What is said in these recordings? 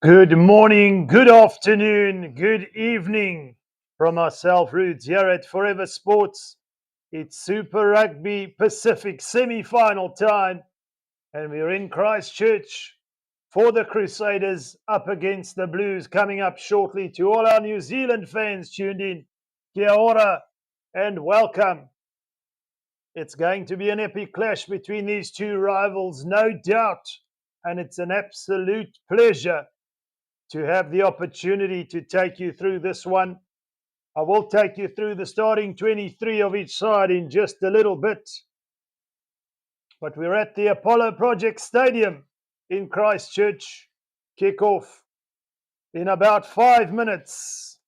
Good morning, good afternoon, good evening from ourselves roots here at Forever Sports. It's Super Rugby Pacific Semi-Final time, and we're in Christchurch for the Crusaders up against the Blues coming up shortly. To all our New Zealand fans tuned in, kia ora and welcome. It's going to be an epic clash between these two rivals, no doubt, and it's an absolute pleasure to have the opportunity to take you through this one. I will take you through the starting 23 of each side in just a little bit. But we're at the Apollo Project Stadium in Christchurch. Kickoff in about 5 minutes.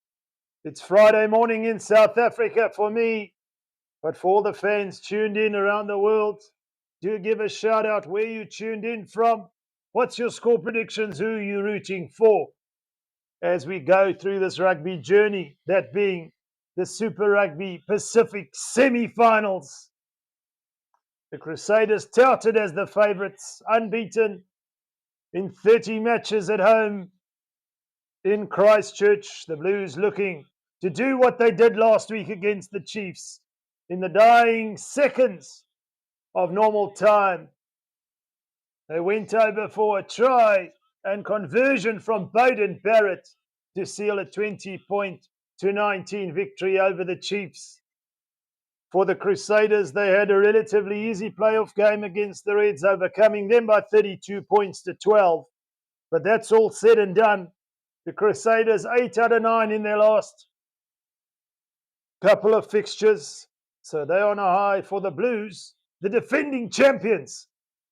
It's Friday morning in South Africa for me, but for all the fans tuned in around the world, do give a shout out where you tuned in from. What's your score predictions? Who are you rooting for as we go through this rugby journey, that being the Super Rugby Pacific Semi-Finals? The Crusaders touted as the favourites, unbeaten in 30 matches at home in Christchurch. The Blues looking to do what they did last week against the Chiefs in the dying seconds of normal time. They went over for a try and conversion from Beauden Barrett to seal a 20-19 victory over the Chiefs. For the Crusaders, they had a relatively easy playoff game against the Reds, overcoming them by 32 points to 12. But that's all said and done. The Crusaders 8 out of 9 in their last couple of fixtures. So they're on a high. For the Blues, the defending champions,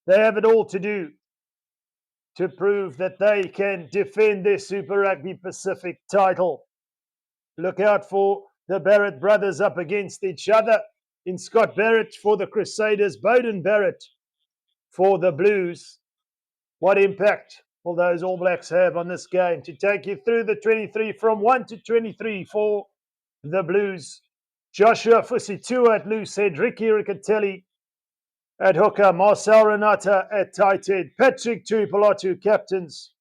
they have it all to do to prove that they can defend their Super Rugby Pacific title. Look out for the Barrett brothers up against each other. In Scott Barrett for the Crusaders, Beauden Barrett for the Blues. What impact will those All Blacks have on this game? To take you through the 23 from 1 to 23 for the Blues: Joshua Fusitua at loose head, Ricky Riccatelli at hooker, Marcel Renata at tight head, Patrick Tuipulotu captains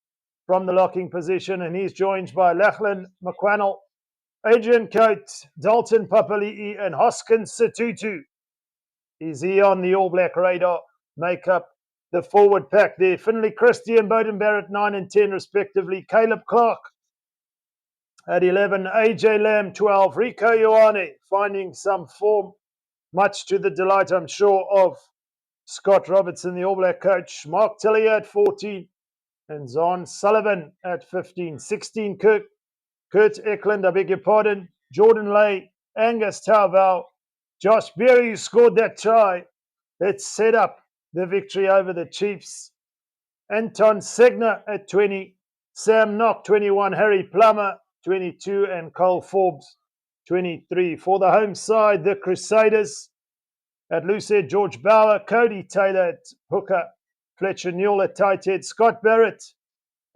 from the locking position, and he's joined by Lachlan McQuannell, Adrian Coates, Dalton Papali'i, and Hoskins Satutu. Is he on the All Black radar? Make up the forward pack there. Finlay Christie and Beauden Barrett 9 and 10 respectively. Caleb Clark at 11, AJ Lamb 12, Rico Ioane finding some form, much to the delight, I'm sure, of Scott Robertson, the All Black coach. Mark Tillier at 14 and Zahn Sullivan at 15. 16, Kurt Eklund, I beg your pardon, Jordan Lay, Angus Tauvau, Josh Berry, who scored that try that set up the victory over the Chiefs. Anton Segner at 20, Sam Knock 21, Harry Plummer 22, and Cole Forbes 23. For the home side, the Crusaders at loose head, George Bauer, Cody Taylor at hooker, Fletcher Newell at tight head, Scott Barrett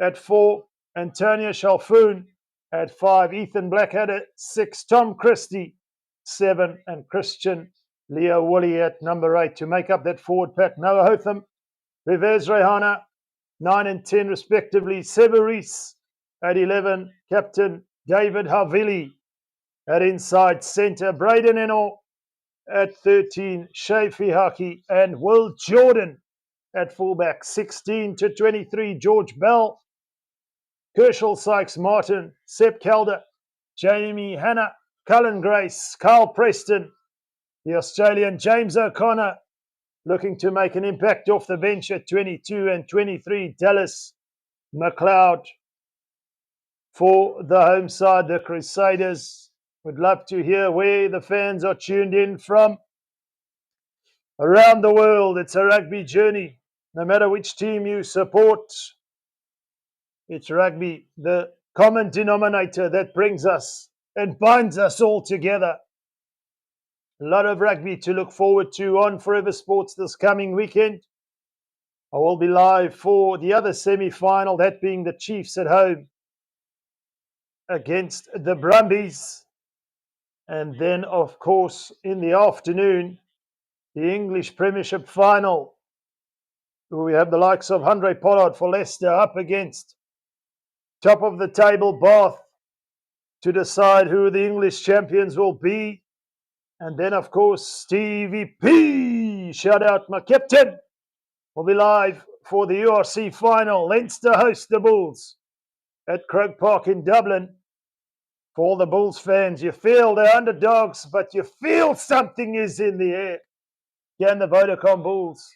at 4, Antonio Shalfoon at 5, Ethan Blackhead at 6, Tom Christie 7, and Christian Leo Woolley at number 8 to make up that forward pack. Noah Hotham, Rivez Rehana 9 and 10 respectively, Severis at 11, Captain David Havili at inside centre, Braden Eno at 13, Shafi Haki, and Will Jordan at fullback. 16 to 23, George Bell, Kershal Sykes Martin, Sep Calder, Jamie Hanna, Cullen Grace, Carl Preston, the Australian James O'Connor looking to make an impact off the bench at 22, and 23, Dallas McLeod. For the home side, the Crusaders, would love to hear where the fans are tuned in from around the world. It's a rugby journey. No matter which team you support, it's rugby, the common denominator that brings us and binds us all together. A lot of rugby to look forward to on Forever Sports this coming weekend. I will be live for the other semi-final, that being the Chiefs at home against the Brumbies. And then, of course, in the afternoon, the English Premiership final, where we have the likes of Handré Pollard for Leicester up against Top of the table, Bath, to decide who the English champions will be. And then, of course, Stevie P, shout out my captain, will be live for the URC final. Leinster host the Bulls at Croke Park in Dublin. For all the Bulls fans, you feel they're underdogs, but you feel something is in the air. Can the Vodacom Bulls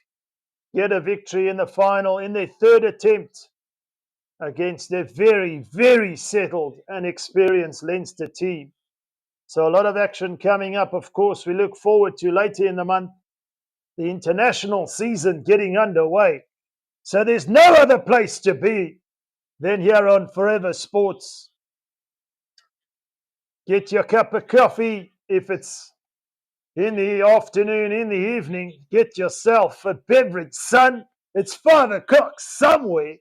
get a victory in the final in their third attempt against their very, very settled and experienced Leinster team? So a lot of action coming up. Of course, we look forward to later in the month, the international season getting underway. So there's no other place to be than here on Forever Sports. Get your cup of coffee if it's in the afternoon, in the evening. Get yourself a beverage, son. It's 5 o'clock somewhere.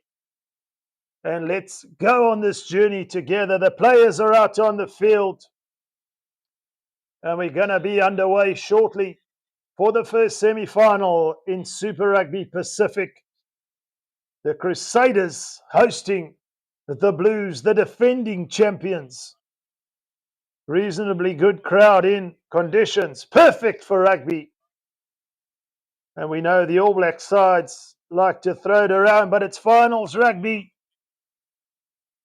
And let's go on this journey together. The players are out on the field. And we're going to be underway shortly for the first semi-final in Super Rugby Pacific. The Crusaders hosting the Blues, the defending champions. Reasonably good crowd in conditions, perfect for rugby. And we know the All Black sides like to throw it around, but it's finals rugby.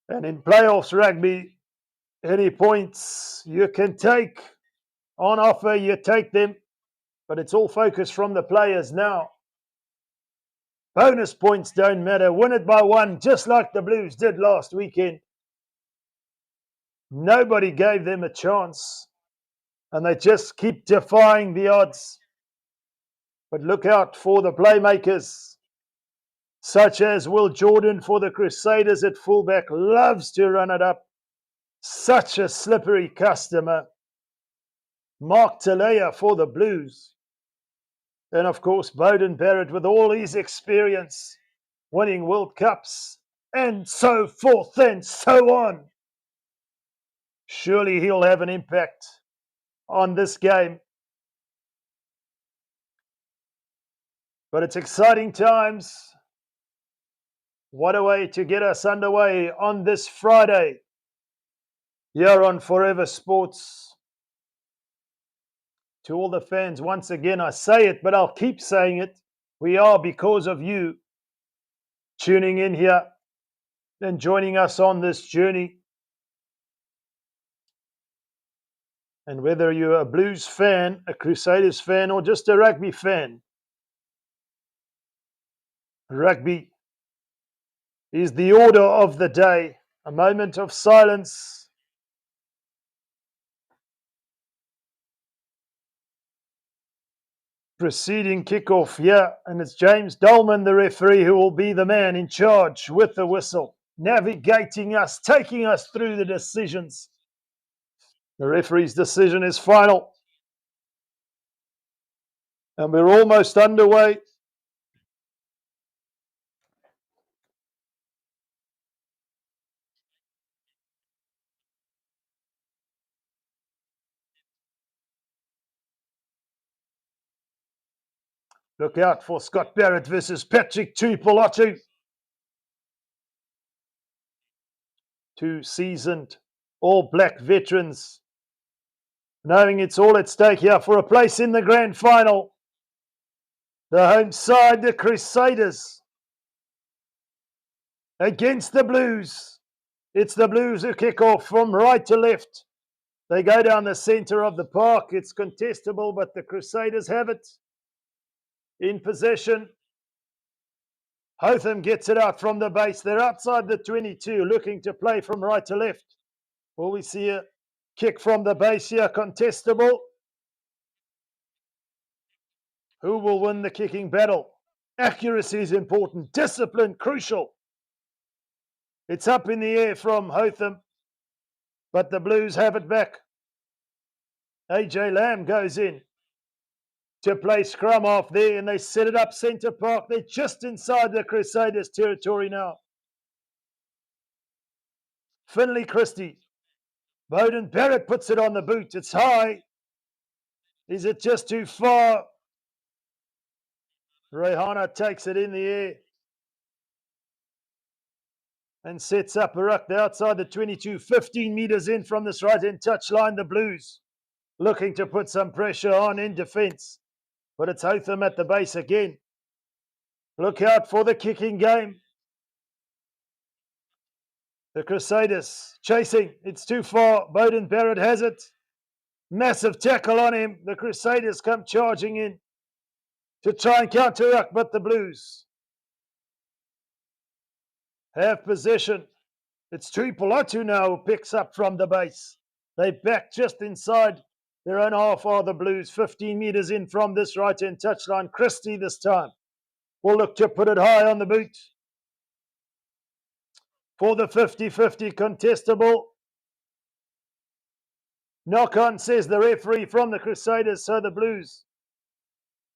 And in playoffs rugby, any points you can take on offer, you take them. But it's all focused from the players now. Bonus points don't matter. Win it by one, just like the Blues did last weekend. Nobody gave them a chance. And they just keep defying the odds. But look out for the playmakers, such as Will Jordan for the Crusaders at fullback. Loves to run it up. Such a slippery customer. Mark Talea for the Blues. And of course, Beauden Barrett with all his experience, winning World Cups, and so forth and so on. Surely he'll have an impact on this game. But it's exciting times. What a way to get us underway on this Friday here on Forever Sports. To all the fans, once again, I say it, but I'll keep saying it. We are because of you tuning in here and joining us on this journey. And whether you're a Blues fan, a Crusaders fan, or just a rugby fan, rugby is the order of the day. A moment of silence. Preceding kickoff, and it's James Dolman, the referee, who will be the man in charge with the whistle, navigating us, taking us through the decisions. The referee's decision is final. And we're almost underway. Look out for Scott Barrett versus Patrick Tuipulotu. Two seasoned All Black veterans, knowing it's all at stake here for a place in the grand final. The home side, the Crusaders, against the Blues. It's the Blues who kick off from right to left. They go down the centre of the park. It's contestable, but the Crusaders have it in possession. Hotham gets it out from the base. They're outside the 22, looking to play from right to left. Will we see a kick from the base here? Contestable. Who will win the kicking battle? Accuracy is important. Discipline, crucial. It's up in the air from Hotham, but the Blues have it back. AJ Lamb goes in to play scrum off there, and they set it up centre park. They're just inside the Crusaders' territory now. Finley Christie. Beauden Barrett puts it on the boot. It's high. Is it just too far? Rehana takes it in the air. and sets up a ruck. They're outside the 22, 15 metres in from this right-hand touchline. The Blues looking to put some pressure on in defence, but it's Hotham at the base again. Look out for the kicking game. The Crusaders chasing. It's too far. Bowden Barrett has it. Massive tackle on him. The Crusaders come charging in to try and counter-ruck, but the Blues have possession. It's Tuipolatu now who picks up from the base. They back just inside their own half are the Blues, 15 metres in from this right-hand touchline. Christie this time will look to put it high on the boot for the 50-50 contestable. Knock on, says the referee from the Crusaders, so the Blues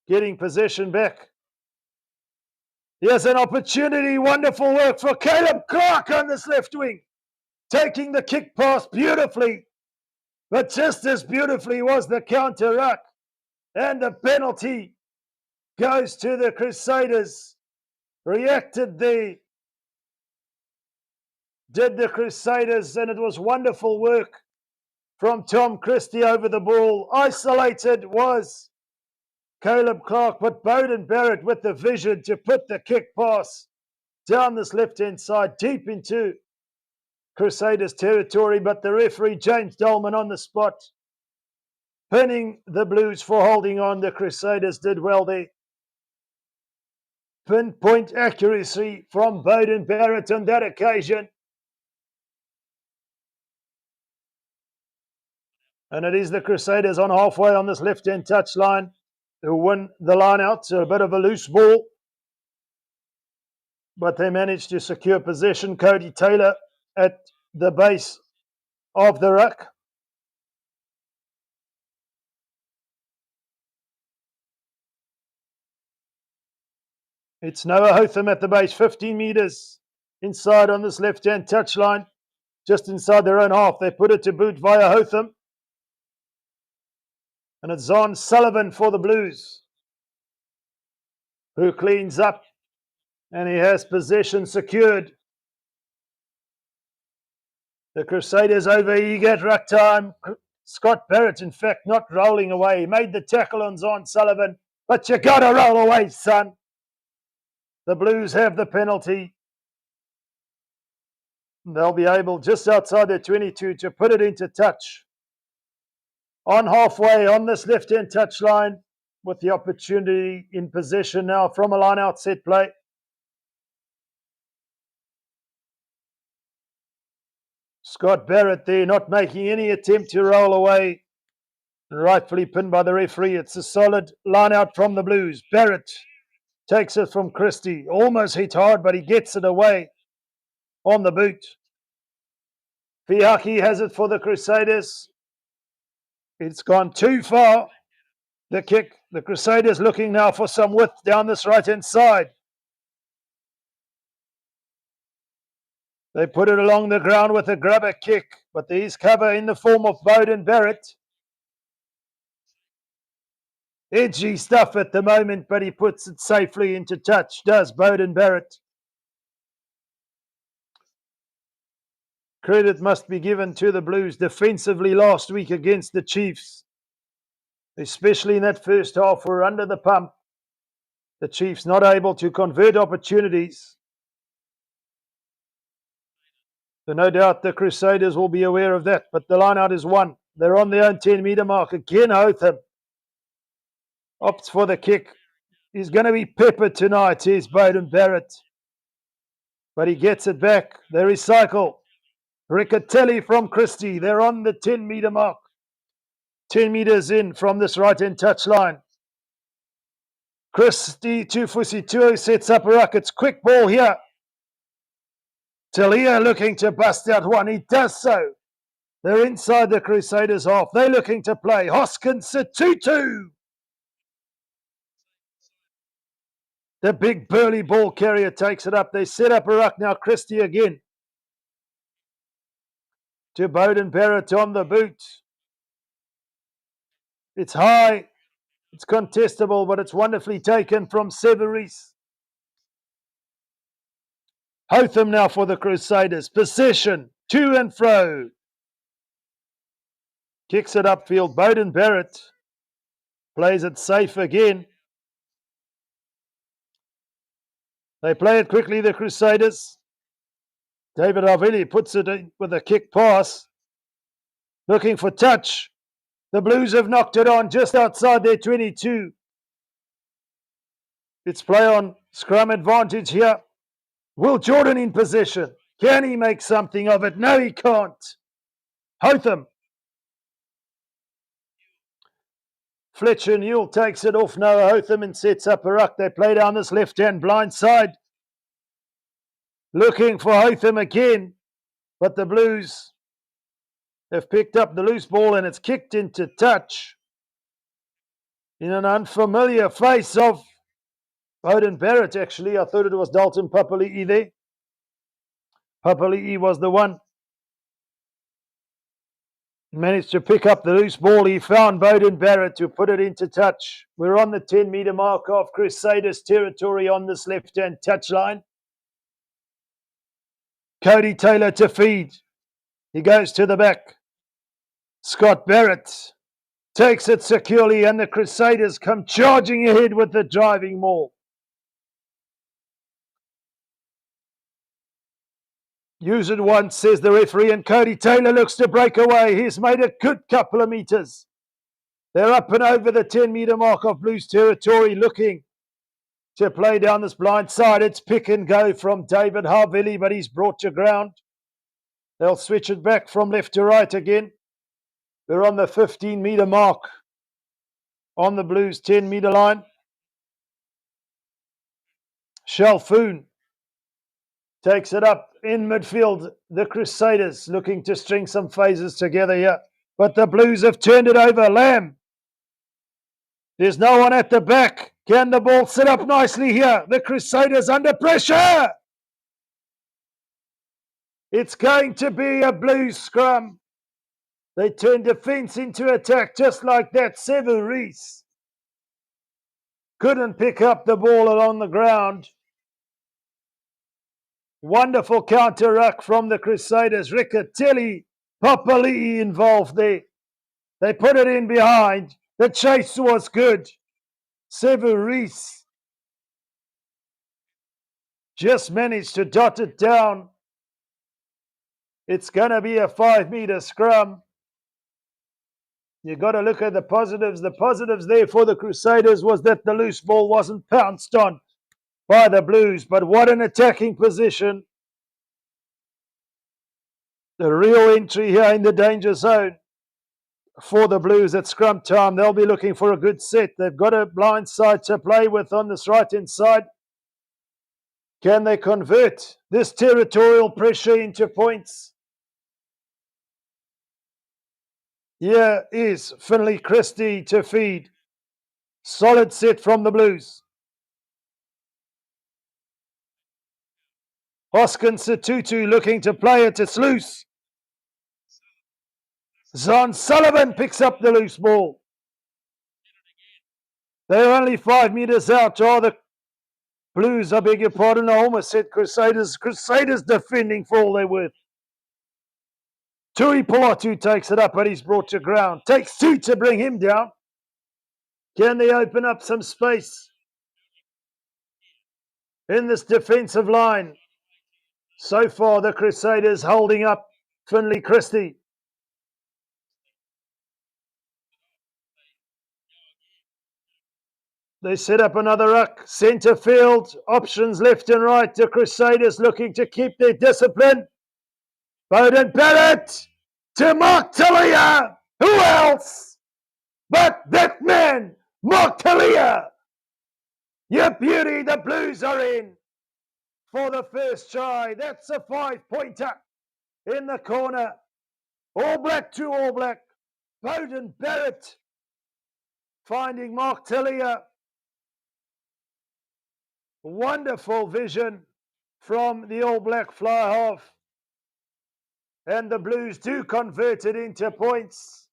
getting possession back. Here's an opportunity. Wonderful work for Caleb Clark on this left wing. Taking the kick pass beautifully. But just as beautifully was the counter-ruck. And the penalty goes to the Crusaders. Reacted there. Did the Crusaders, and it was wonderful work from Tom Christie over the ball. Isolated was Caleb Clark, but Bowden Barrett with the vision to put the kick pass down this left-hand side, deep into Crusaders territory, but the referee, James Dolman, on the spot, pinning the Blues for holding on. The Crusaders did well there. Pinpoint accuracy from Bowden Barrett on that occasion. And it is the Crusaders on halfway on this left-hand touchline who win the line out. So a bit of a loose ball, but they managed to secure possession. Cody Taylor at the base of the ruck. It's Noah Hotham at the base, 15 metres inside on this left-hand touchline, just inside their own half. They put it to boot via Hotham. And it's Zon Sullivan for the Blues, who cleans up, and he has possession secured. The Crusaders over eager at ruck time. Scott Barrett, in fact, not rolling away. He made the tackle on Zon Sullivan, but you got to roll away, son. The Blues have the penalty. They'll be able, just outside their 22, to put it into touch. On halfway on this left-hand touchline, with the opportunity in possession now from a line-out set play. Scott Barrett there, not making any attempt to roll away. Rightfully pinned by the referee. It's a solid line-out from the Blues. Barrett takes it from Christie. Almost hit hard, but he gets it away on the boot. Fiaki has it for the Crusaders. It's gone too far. The kick. The Crusaders looking now for some width down this right-hand side. They put it along the ground with a grubber kick, but there is cover in the form of Bowden Barrett. Edgy stuff at the moment, but he puts it safely into touch, does Bowden Barrett. Credit must be given to the Blues defensively last week against the Chiefs, especially in that first half. We're under the pump. The Chiefs not able to convert opportunities. So no doubt the Crusaders will be aware of that, but the line-out is won. They're on their own 10-metre mark. Again, Hotham opts for the kick. He's going to be peppered tonight, says Bowden Barrett. But he gets it back. They recycle. Riccatelli from Christie. They're on the 10-metre mark. 10 metres in from this right-hand touchline. Christie to Fusituo sets up a ruck. It's quick ball here. Talia looking to bust out one. He does so. They're inside the Crusaders half. They're looking to play. Hoskins Situtu. The big burly ball carrier takes it up. They set up a ruck now. Christie again. To Bowden Barrett on the boot. It's high. It's contestable, but it's wonderfully taken from Severis. Hotham now for the Crusaders. Possession, to and fro. Kicks it upfield. Bowden Barrett plays it safe again. They play it quickly, the Crusaders. David Havili puts it in with a kick pass. Looking for touch. The Blues have knocked it on just outside their 22. It's play on scrum advantage here. Will Jordan in possession. Can he make something of it? No, he can't. Hotham. Fletcher Newell takes it off Noah Hotham and sets up a ruck. They play down this left-hand blind side. Looking for Hotham again. But the Blues have picked up the loose ball and it's kicked into touch. In an unfamiliar face of Bowden Barrett, actually. I thought it was Dalton Papali'i there. Papali'i was the one. Managed to pick up the loose ball. He found Bowden Barrett to put it into touch. We're on the 10-metre mark of Crusaders territory on this left-hand touchline. Cody Taylor to feed. He goes to the back. Scott Barrett takes it securely and the Crusaders come charging ahead with the driving maul. Use it once, says the referee, and Cody Taylor looks to break away. He's made a good couple of metres. They're up and over the 10-metre mark of Blues territory, looking to play down this blind side. It's pick and go from David Havili, but he's brought to ground. They'll switch it back from left to right again. They're on the 15-metre mark on the Blues 10-metre line. Shalfoon takes it up in midfield. The Crusaders looking to string some phases together here. But the Blues have turned it over. Lamb. There's no one at the back. Can the ball sit up nicely here? The Crusaders under pressure. It's going to be a Blues scrum. They turn defence into attack just like that. Sevu Reece couldn't pick up the ball along the ground. Wonderful counter ruck from the Crusaders. Riccatelli, Papali'i involved there. They put it in behind. The chase was good. Sevu Reece just managed to dot it down. It's going to be a 5-metre scrum. You've got to look at the positives. The positives there for the Crusaders was that the loose ball wasn't pounced on by the Blues, but what an attacking position. The real entry here in the danger zone for the Blues at scrum time. They'll be looking for a good set. They've got a blind side to play with on this right-hand side. Can they convert this territorial pressure into points? Here is Finlay Christie to feed. Solid set from the Blues. Hoskins Satutu looking to play it. It's loose. Zon Sullivan picks up the loose ball. They're only 5 metres out. Oh, the Blues, I beg your pardon, I almost said Crusaders. Crusaders defending for all they're worth. Tui Polatu takes it up, but he's brought to ground. Takes 2 to bring him down. Can they open up some space in this defensive line? So far, the Crusaders holding up Finlay Christie. They set up another ruck. Centre field. Options left and right. The Crusaders looking to keep their discipline. Bowden Barrett to Mark Talia. Who else but that man, Mark Talia? Your beauty, the Blues are in for the first try. That's a 5-pointer in the corner. All black to all black. Bowden Barrett finding Mark Talia. Wonderful vision from the All Black fly half. And the Blues do convert it into points.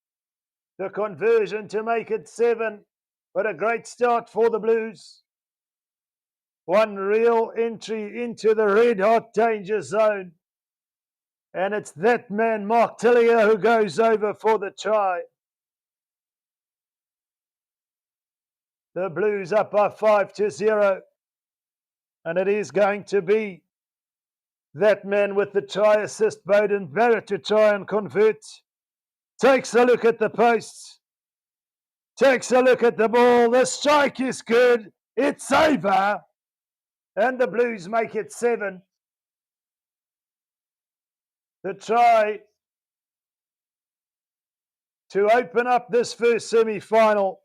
The conversion to make it 7. But a great start for the Blues. One real entry into the red-hot danger zone. And it's that man, Mark Tillier, who goes over for the try. The Blues up by 5-0. And it is going to be that man with the try assist, Beauden Barrett, to try and convert. Takes a look at the posts. Takes a look at the ball. The strike is good. It's over. And the Blues make it 7. The try to open up this first semi-final.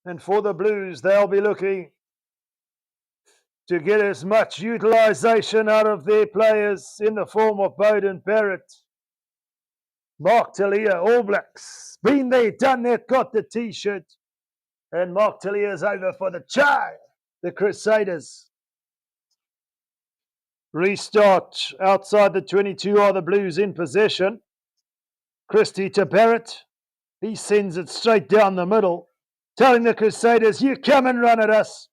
And for the Blues, they'll be looking to get as much utilisation out of their players in the form of Beauden Barrett. Mark Tillier, All Blacks. Been there, done that, got the T-shirt. And Mark Tillier's over for the try. The Crusaders. Restart outside the 22 are the Blues in possession. Christie to Barrett. He sends it straight down the middle, telling the Crusaders, you come and run at us.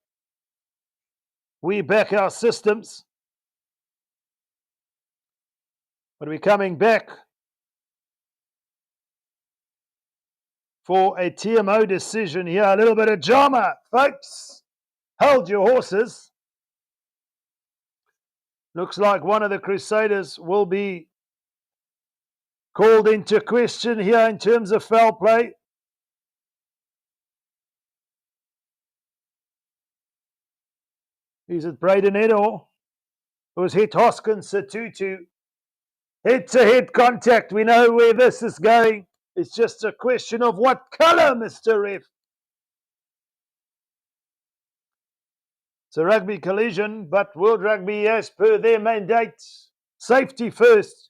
We back our systems. But we're coming back for a TMO decision here. A little bit of drama, folks. Hold your horses. Looks like one of the Crusaders will be called into question here in terms of foul play. Is it Braden Edor who's hit Hoskins Satutu? Head-to-head contact. We know where this is going. It's just a question of what colour, Mr. Ref. It's a rugby collision, but World Rugby, as per their mandate, safety first.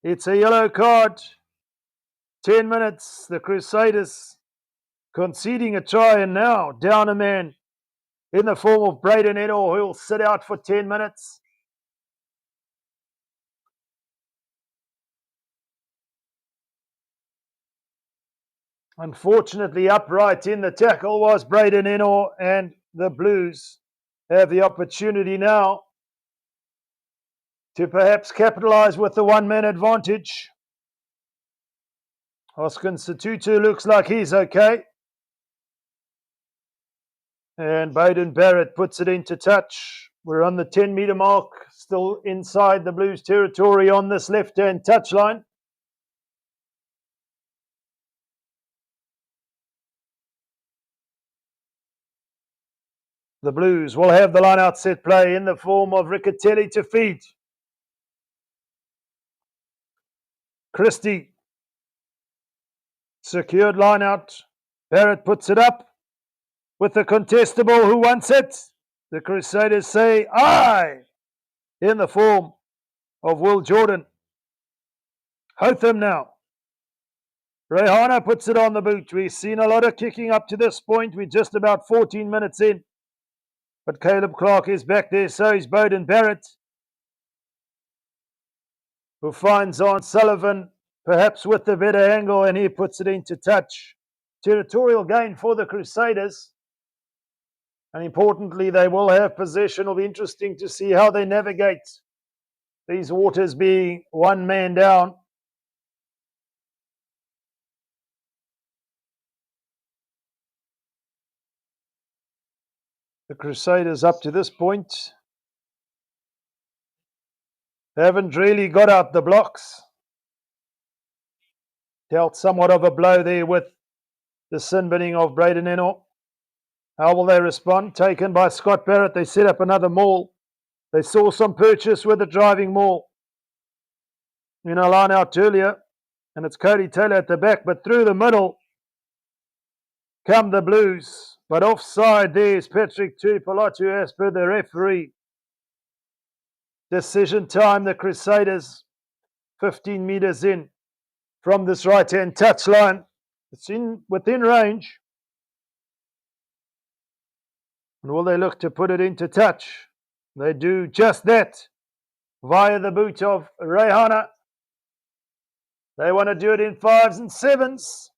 It's a yellow card. 10 minutes. The Crusaders conceding a try and now down a man in the form of Braden Edor, who will sit out for 10 minutes. Unfortunately, upright in the tackle was Braden Edor, and the Blues have the opportunity now to perhaps capitalise with the one-man advantage. Hoskins Satutu looks like he's okay. And Beauden Barrett puts it into touch. We're on the 10-metre mark, still inside the Blues territory on this left-hand touchline. The Blues will have the line-out set play in the form of Riccatelli to feed. Christie. Secured line-out. Barrett puts it up with the contestable who wants it. The Crusaders say, aye, in the form of Will Jordan. Hotham now. Rehana puts it on the boot. We've seen a lot of kicking up to this point. We're just about 14 minutes in. But Caleb Clark is back there, so is Beauden Barrett, who finds on Sullivan, perhaps with the better angle, and he puts it into touch. Territorial gain for the Crusaders. And importantly, they will have possession. It'll be interesting to see how they navigate these waters being one man down. The Crusaders up to this point haven't really got out the blocks. Dealt somewhat of a blow there with the sin binning of Braden Edor. How will they respond? Taken by Scott Barrett. They set up another maul. They saw some purchase with the driving maul in a line out earlier. And it's Cody Taylor at the back. But through the middle come the Blues. But offside there is Patrick Tuipulotu as per the referee. Decision time. The Crusaders 15 metres in from this right-hand touchline. It's within range. And will they look to put it into touch? They do just that via the boot of Rehana. They want to do it in 5s and 7s.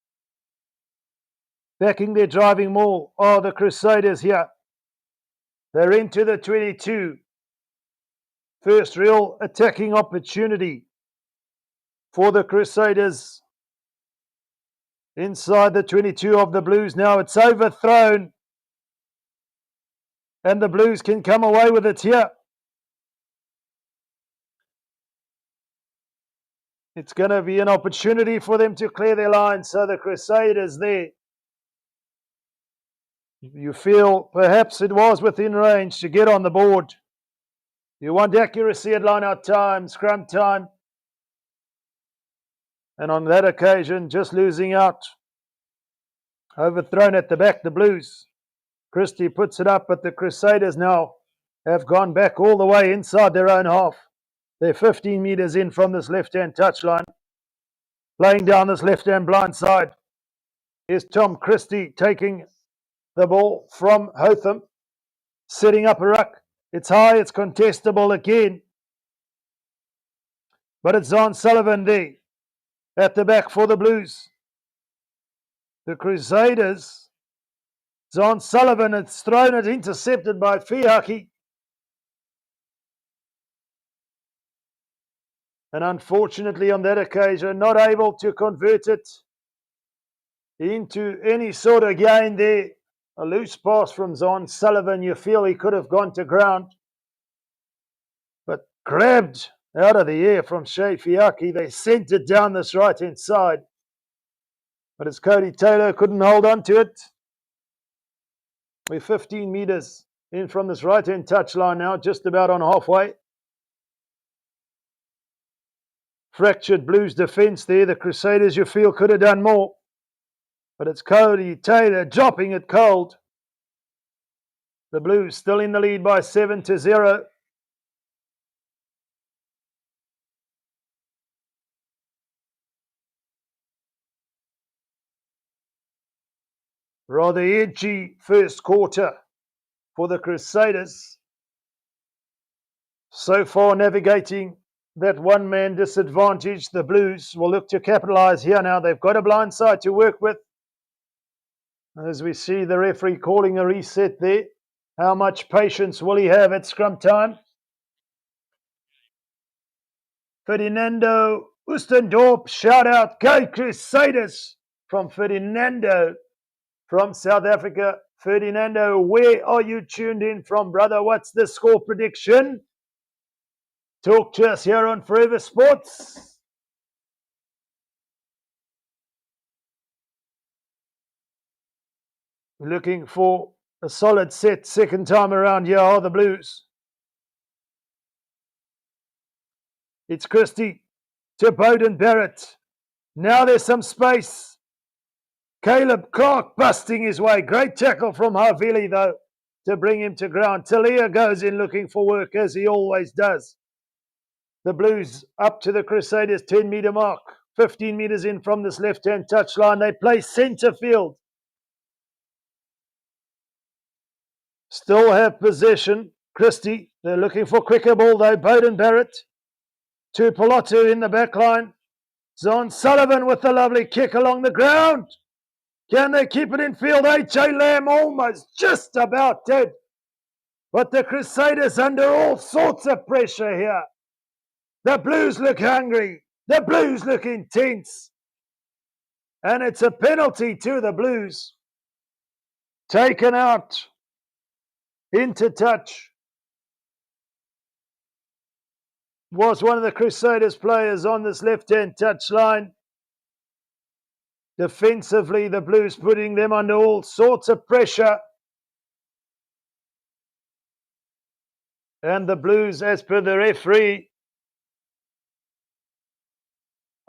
Backing their driving maul are the Crusaders here. They're into the 22. First real attacking opportunity for the Crusaders inside the 22 of the Blues. Now it's overthrown, and the Blues can come away with it here. It's going to be an opportunity for them to clear their line. So the Crusaders there, you feel perhaps it was within range to get on the board. You want accuracy at line-out time, scrum time. And on that occasion, just losing out. Overthrown at the back, the Blues. Christie puts it up, but the Crusaders now have gone back all the way inside their own half. They're 15 metres in from this left-hand touchline. Playing down this left-hand blind side is Tom Christie taking the ball from Hotham. Setting up a ruck. It's high, it's contestable again. But it's Zon Sullivan there at the back for the Blues. The Crusaders, Zon Sullivan has thrown it, intercepted by Fiaki. And unfortunately on that occasion, not able to convert it into any sort of gain there. A loose pass from Zon Sullivan. You feel he could have gone to ground. But grabbed out of the air from Shea Fiaki. They sent it down this right-hand side. But as Cody Taylor couldn't hold on to it. We're 15 metres in from this right-hand touchline now, just about on halfway. Fractured Blues defence there. The Crusaders, you feel, could have done more. But it's Cody Taylor dropping it cold. The Blues still in the lead by 7-0. Rather edgy first quarter for the Crusaders. So far navigating that one-man disadvantage. The Blues will look to capitalise here now. They've got a blind side to work with. As we see the referee calling a reset there. How much patience will he have at scrum time? Ferdinando Oostendorp, shout out, go Crusaders from Ferdinando from South Africa. Ferdinando, where are you tuned in from, brother? What's the score prediction? Talk to us here on Forever Sports. Looking for a solid set second time around here are the Blues. It's Christie to Bowden Barrett. Now there's some space. Caleb Clark busting his way. Great tackle from Havili though to bring him to ground. Talia goes in looking for work as he always does. The Blues up to the Crusaders 10-metre mark. 15 metres in from this left-hand touchline. They play centre field. Still have possession. Christie, they're looking for quicker ball though. Bowden Barrett to Pilotu in the back line. Zon Sullivan with a lovely kick along the ground. Can they keep it in field? H.A. Lamb almost just about dead. But the Crusaders under all sorts of pressure here. The Blues look hungry. The Blues look intense. And it's a penalty to the Blues. Taken out. Into touch was one of the Crusaders players on this left-hand touchline. Defensively, the Blues putting them under all sorts of pressure. And the Blues, as per the referee,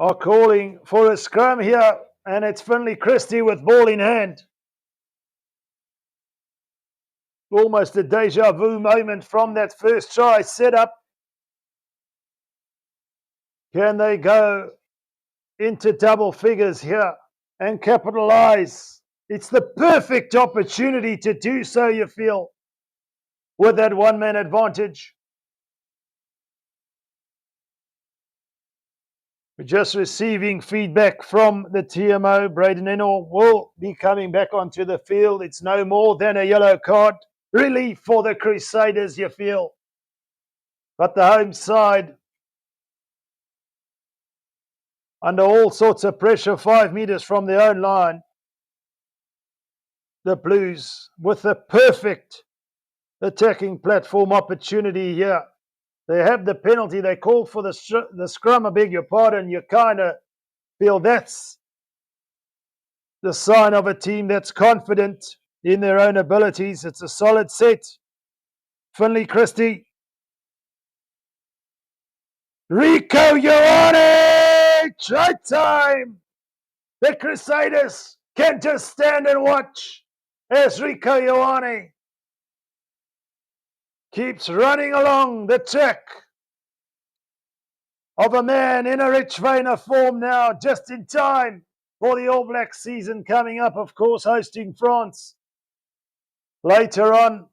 are calling for a scrum here. And it's Finlay Christie with ball in hand. Almost a deja vu moment from that first try set up. Can they go into double figures here and capitalise? It's the perfect opportunity to do so, you feel, with that one-man advantage. We're just receiving feedback from the TMO. Braden Ennor will be coming back onto the field. It's no more than a yellow card. relief for the Crusaders, you feel. But the home side, under all sorts of pressure, 5 meters from their own line. The Blues with a perfect attacking platform opportunity here. They have the penalty. They call for the scrum, I beg your pardon. You kind of feel that's the sign of a team that's confident in their own abilities. It's a solid set. Finley Christie. Rico Ioane! Try time! The Crusaders can just stand and watch as Rico Ioane keeps running along the track of a man in a rich vein of form now, just in time for the All Black season coming up, of course, hosting France later on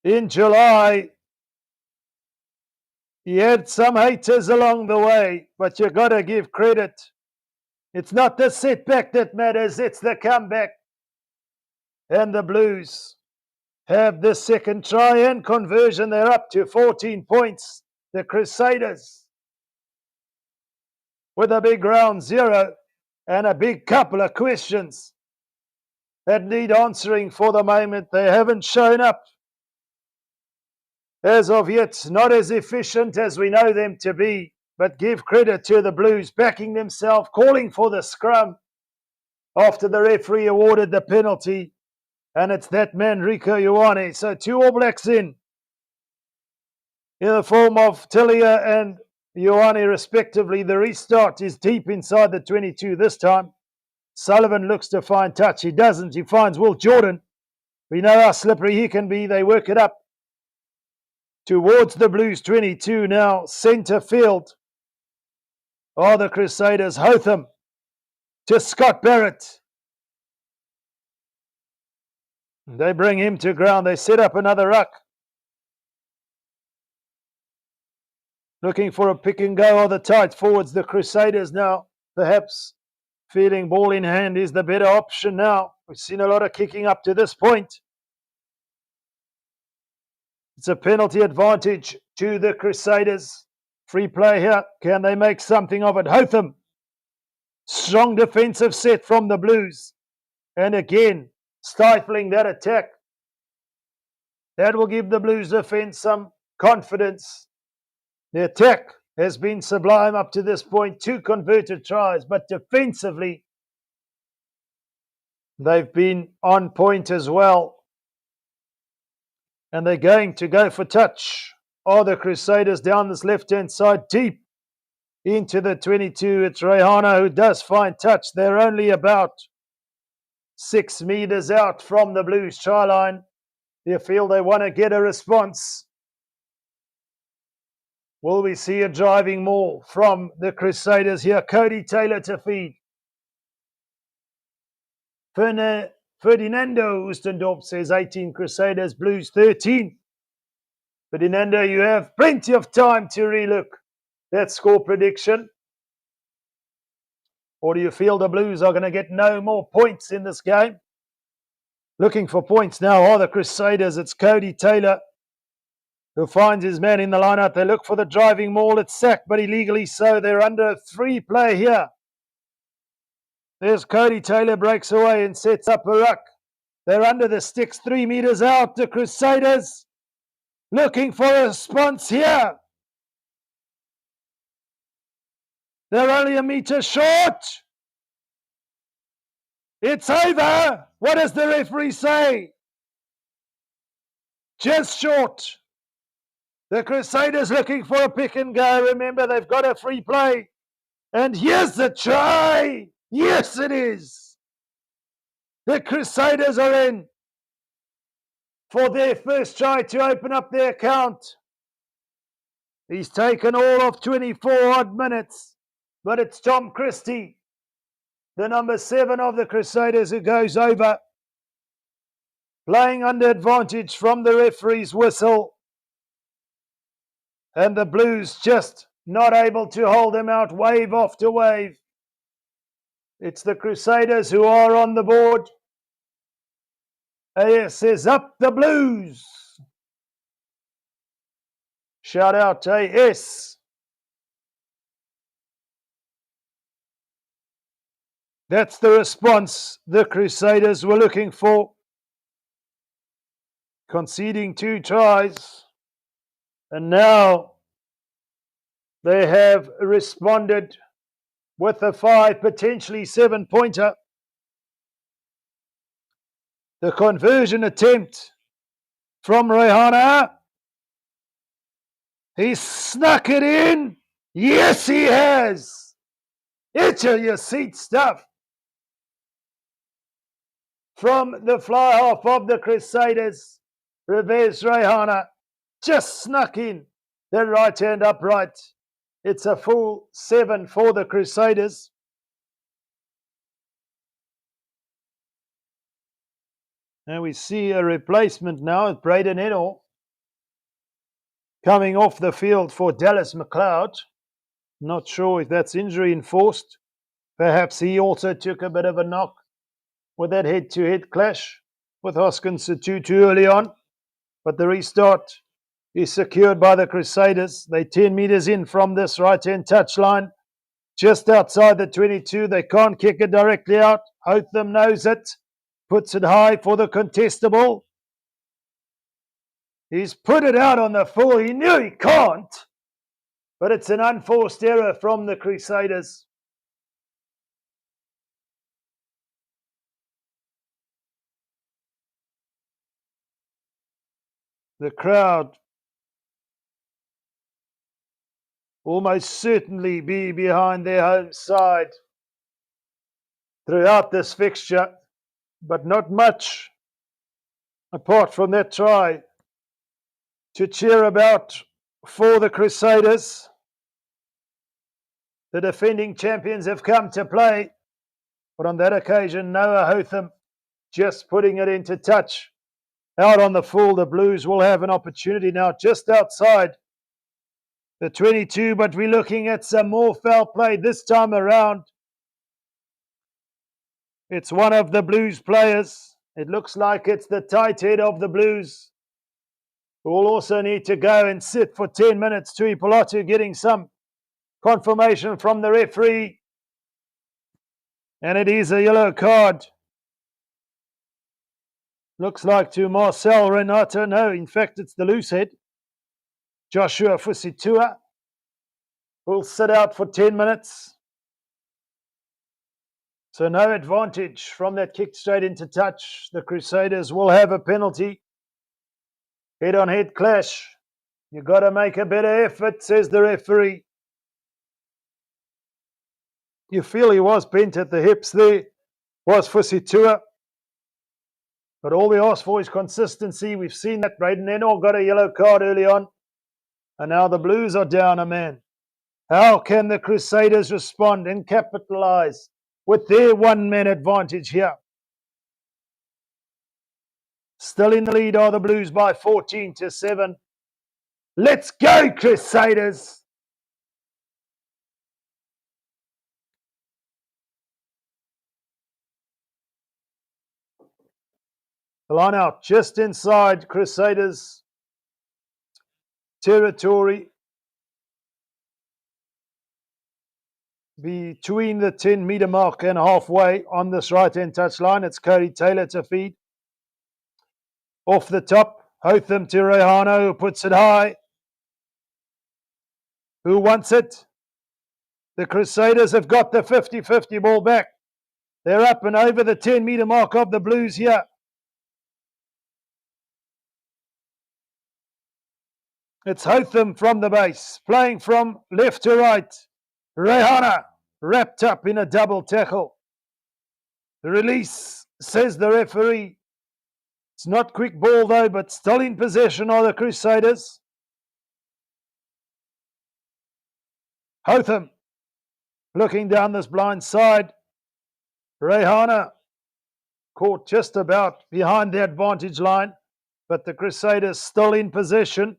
in July. He had some haters along the way, but you got to give credit. It's not the setback that matters, it's the comeback. And the Blues have the second try and conversion. They're up to 14 points. The Crusaders with a big round zero and a big couple of questions that need answering for the moment. They haven't shown up as of yet, not as efficient as we know them to be, but give credit to the Blues backing themselves, calling for the scrum after the referee awarded the penalty, and it's that man Rico Ioane. So 2 All Blacks in the form of Tillia and Ioane respectively. The restart is deep inside the 22 this time. Sullivan looks to find touch. He doesn't. He finds Will Jordan. We know how slippery he can be. They work it up towards the Blues 22 now. Centre field are the Crusaders. Hotham to Scott Barrett. They bring him to ground. They set up another ruck. Looking for a pick and go are the tight forwards. The Crusaders now, perhaps feeling ball in hand is the better option now. We've seen a lot of kicking up to this point. It's a penalty advantage to the Crusaders. Free play here. Can they make something of it? Hotham. Strong defensive set from the Blues. And again, stifling that attack. That will give the Blues defense some confidence. The attack has been sublime up to this point. 2 converted tries, but defensively, they've been on point as well. And they're going to go for touch. Are the Crusaders down this left-hand side, deep into the 22. It's Rehana who does find touch. They're only about 6 meters out from the Blues try line. They feel they want to get a response. Will we see a driving maul from the Crusaders here? Cody Taylor to feed. Fernando Oostendorp says 18 Crusaders, Blues 13. Ferdinando, you have plenty of time to relook that score prediction. Or do you feel the Blues are going to get no more points in this game? Looking for points now are the Crusaders. It's Cody Taylor who finds his man in the line-out. They look for the driving maul. It's sacked, but illegally so. They're under 3 play here. There's Cody Taylor, breaks away and sets up a ruck. They're under the sticks, 3 meters out. The Crusaders looking for a response here. They're only a meter short. It's over. What does the referee say? Just short. The Crusaders looking for a pick and go. Remember, they've got a free play. And here's the try. Yes, it is. The Crusaders are in for their first try to open up their count. He's taken all of 24 odd minutes. But it's Tom Christie, the number 7 of the Crusaders, who goes over. Playing under advantage from the referee's whistle. And the Blues just not able to hold them out wave after wave. It's the Crusaders who are on the board. AS says up the Blues. Shout out to AS. That's the response the Crusaders were looking for. Conceding 2 tries. And now they have responded with a 5, potentially 7-pointer. The conversion attempt from Rehana. He snuck it in. Yes, he has. Edge of your seat stuff. From the fly half of the Crusaders, Reverse Rehana just snuck in the right hand upright. It's a full 7 for the Crusaders. And we see a replacement now with Braden Ennell coming off the field for Dallas McLeod. Not sure if that's injury enforced. Perhaps he also took a bit of a knock with that head-to-head clash with Hoskins Sotutu early on. But the restart is secured by the Crusaders. They're 10 metres in from this right-hand touchline. Just outside the 22. They can't kick it directly out. Hotham knows it. Puts it high for the contestable. He's put it out on the full. He knew he can't. But it's an unforced error from the Crusaders. The crowd almost certainly be behind their home side throughout this fixture, but not much apart from that try to cheer about for the Crusaders. The defending champions have come to play, but on that occasion, Noah Hotham just putting it into touch. Out on the full, the Blues will have an opportunity now just outside the 22, but we're looking at some more foul play this time around. It's one of the Blues players. It looks like it's the tight head of the Blues, who will also need to go and sit for 10 minutes. Tui Pilatu getting some confirmation from the referee. And it is a yellow card. Looks like to Marcel Renato. No, in fact, it's the loose head. Joshua Fusitua will sit out for 10 minutes. So no advantage from that kick straight into touch. The Crusaders will have a penalty. Head-on-head clash. You've got to make a better effort, says the referee. You feel he was bent at the hips there. Was Fusitua. But all we ask for is consistency. We've seen that Braden Ennell got a yellow card early on. And now the Blues are down a man. How can the Crusaders respond and capitalize with their one-man advantage here? Still in the lead are the Blues by 14-7. Let's go, Crusaders! The line out just inside Crusaders territory. Between the 10-metre mark and halfway on this right-hand touchline, it's Currie Taylor to feed. Off the top, Hotham to Rehana, who puts it high. Who wants it? The Crusaders have got the 50-50 ball back. They're up and over the 10-metre mark of the Blues here. It's Hotham from the base, playing from left to right. Rehana wrapped up in a double tackle. The release, says the referee. It's not quick ball though, but still in possession are the Crusaders. Hotham looking down this blind side. Rehana caught just about behind the advantage line, but the Crusaders still in possession.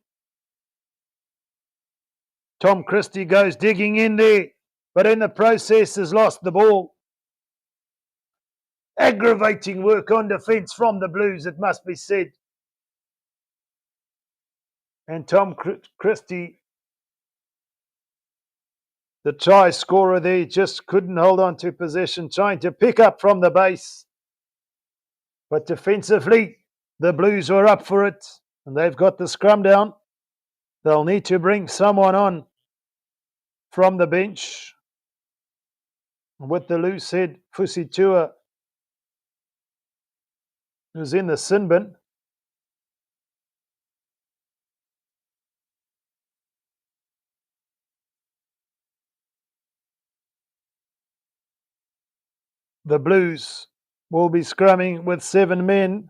Tom Christie goes digging in there, but in the process has lost the ball. Aggravating work on defence from the Blues, it must be said. And Tom Christie, the try scorer there, just couldn't hold on to possession, trying to pick up from the base. But defensively, the Blues were up for it, and they've got the scrum down. They'll need to bring someone on from the bench. With the loose head, Fusitua, who's in the sin bin. The Blues will be scrumming with 7 men.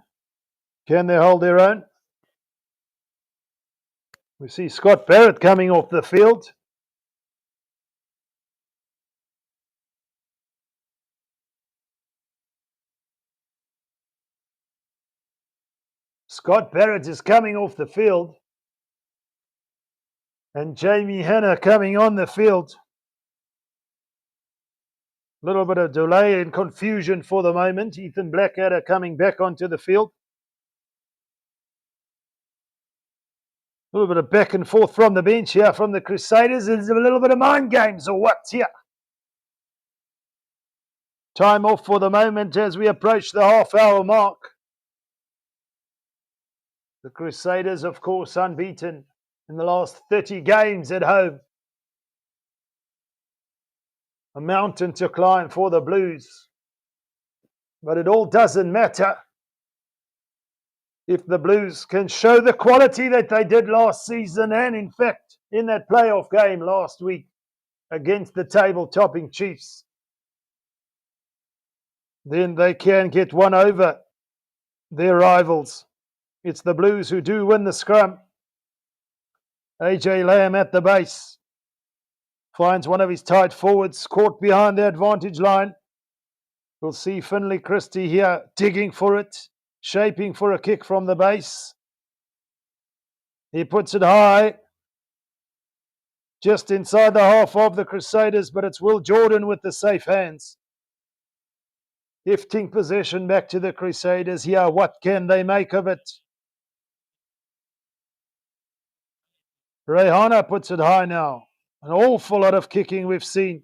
Can they hold their own? We see Scott Barrett coming off the field. Scott Barrett is coming off the field. And Jamie Hanna coming on the field. A little bit of delay and confusion for the moment. Ethan Blackadder coming back onto the field. A little bit of back and forth from the bench here from the Crusaders. There's a little bit of mind games or what here? Time off for the moment as we approach the half-hour mark. The Crusaders, of course, unbeaten in the last 30 games at home. A mountain to climb for the Blues. But it all doesn't matter if the Blues can show the quality that they did last season and, in fact, in that playoff game last week against the table-topping Chiefs. Then they can get one over their rivals. It's the Blues who do win the scrum. AJ Lamb at the base. Finds one of his tight forwards caught behind the advantage line. We'll see Finlay Christie here digging for it, shaping for a kick from the base. He puts it high, just inside the half of the Crusaders, but it's Will Jordan with the safe hands. Gifting possession back to the Crusaders here. What can they make of it? Rehana puts it high now. An awful lot of kicking we've seen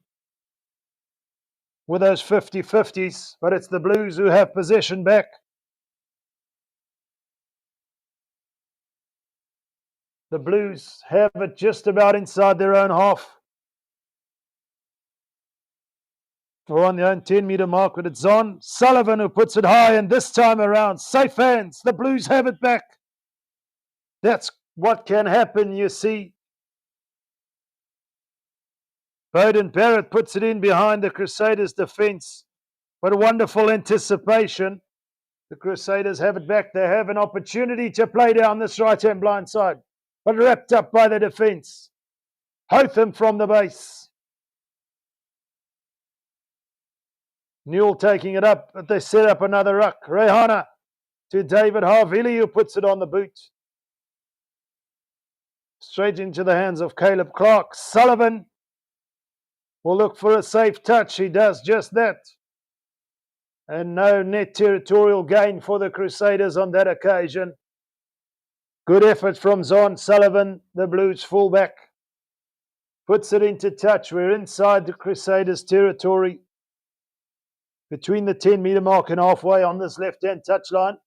with those 50-50s, but it's the Blues who have possession back. The Blues have it just about inside their own half. Or on the own 10-metre mark, but it's on Sullivan who puts it high, and this time around, safe hands. The Blues have it back. That's what can happen, you see. Bowden Barrett puts it in behind the Crusaders' defence. What a wonderful anticipation. The Crusaders have it back. They have an opportunity to play down this right-hand blind side, but wrapped up by the defence. Hotham from the base. Newell taking it up, but they set up another ruck. Rehana to David Harvili, who puts it on the boot. Straight into the hands of Caleb Clark. Sullivan will look for a safe touch. He does just that. And no net territorial gain for the Crusaders on that occasion. Good effort from Zon Sullivan, the Blues fullback. Puts it into touch. We're inside the Crusaders' territory. Between the 10-metre mark and halfway on this left-hand touchline.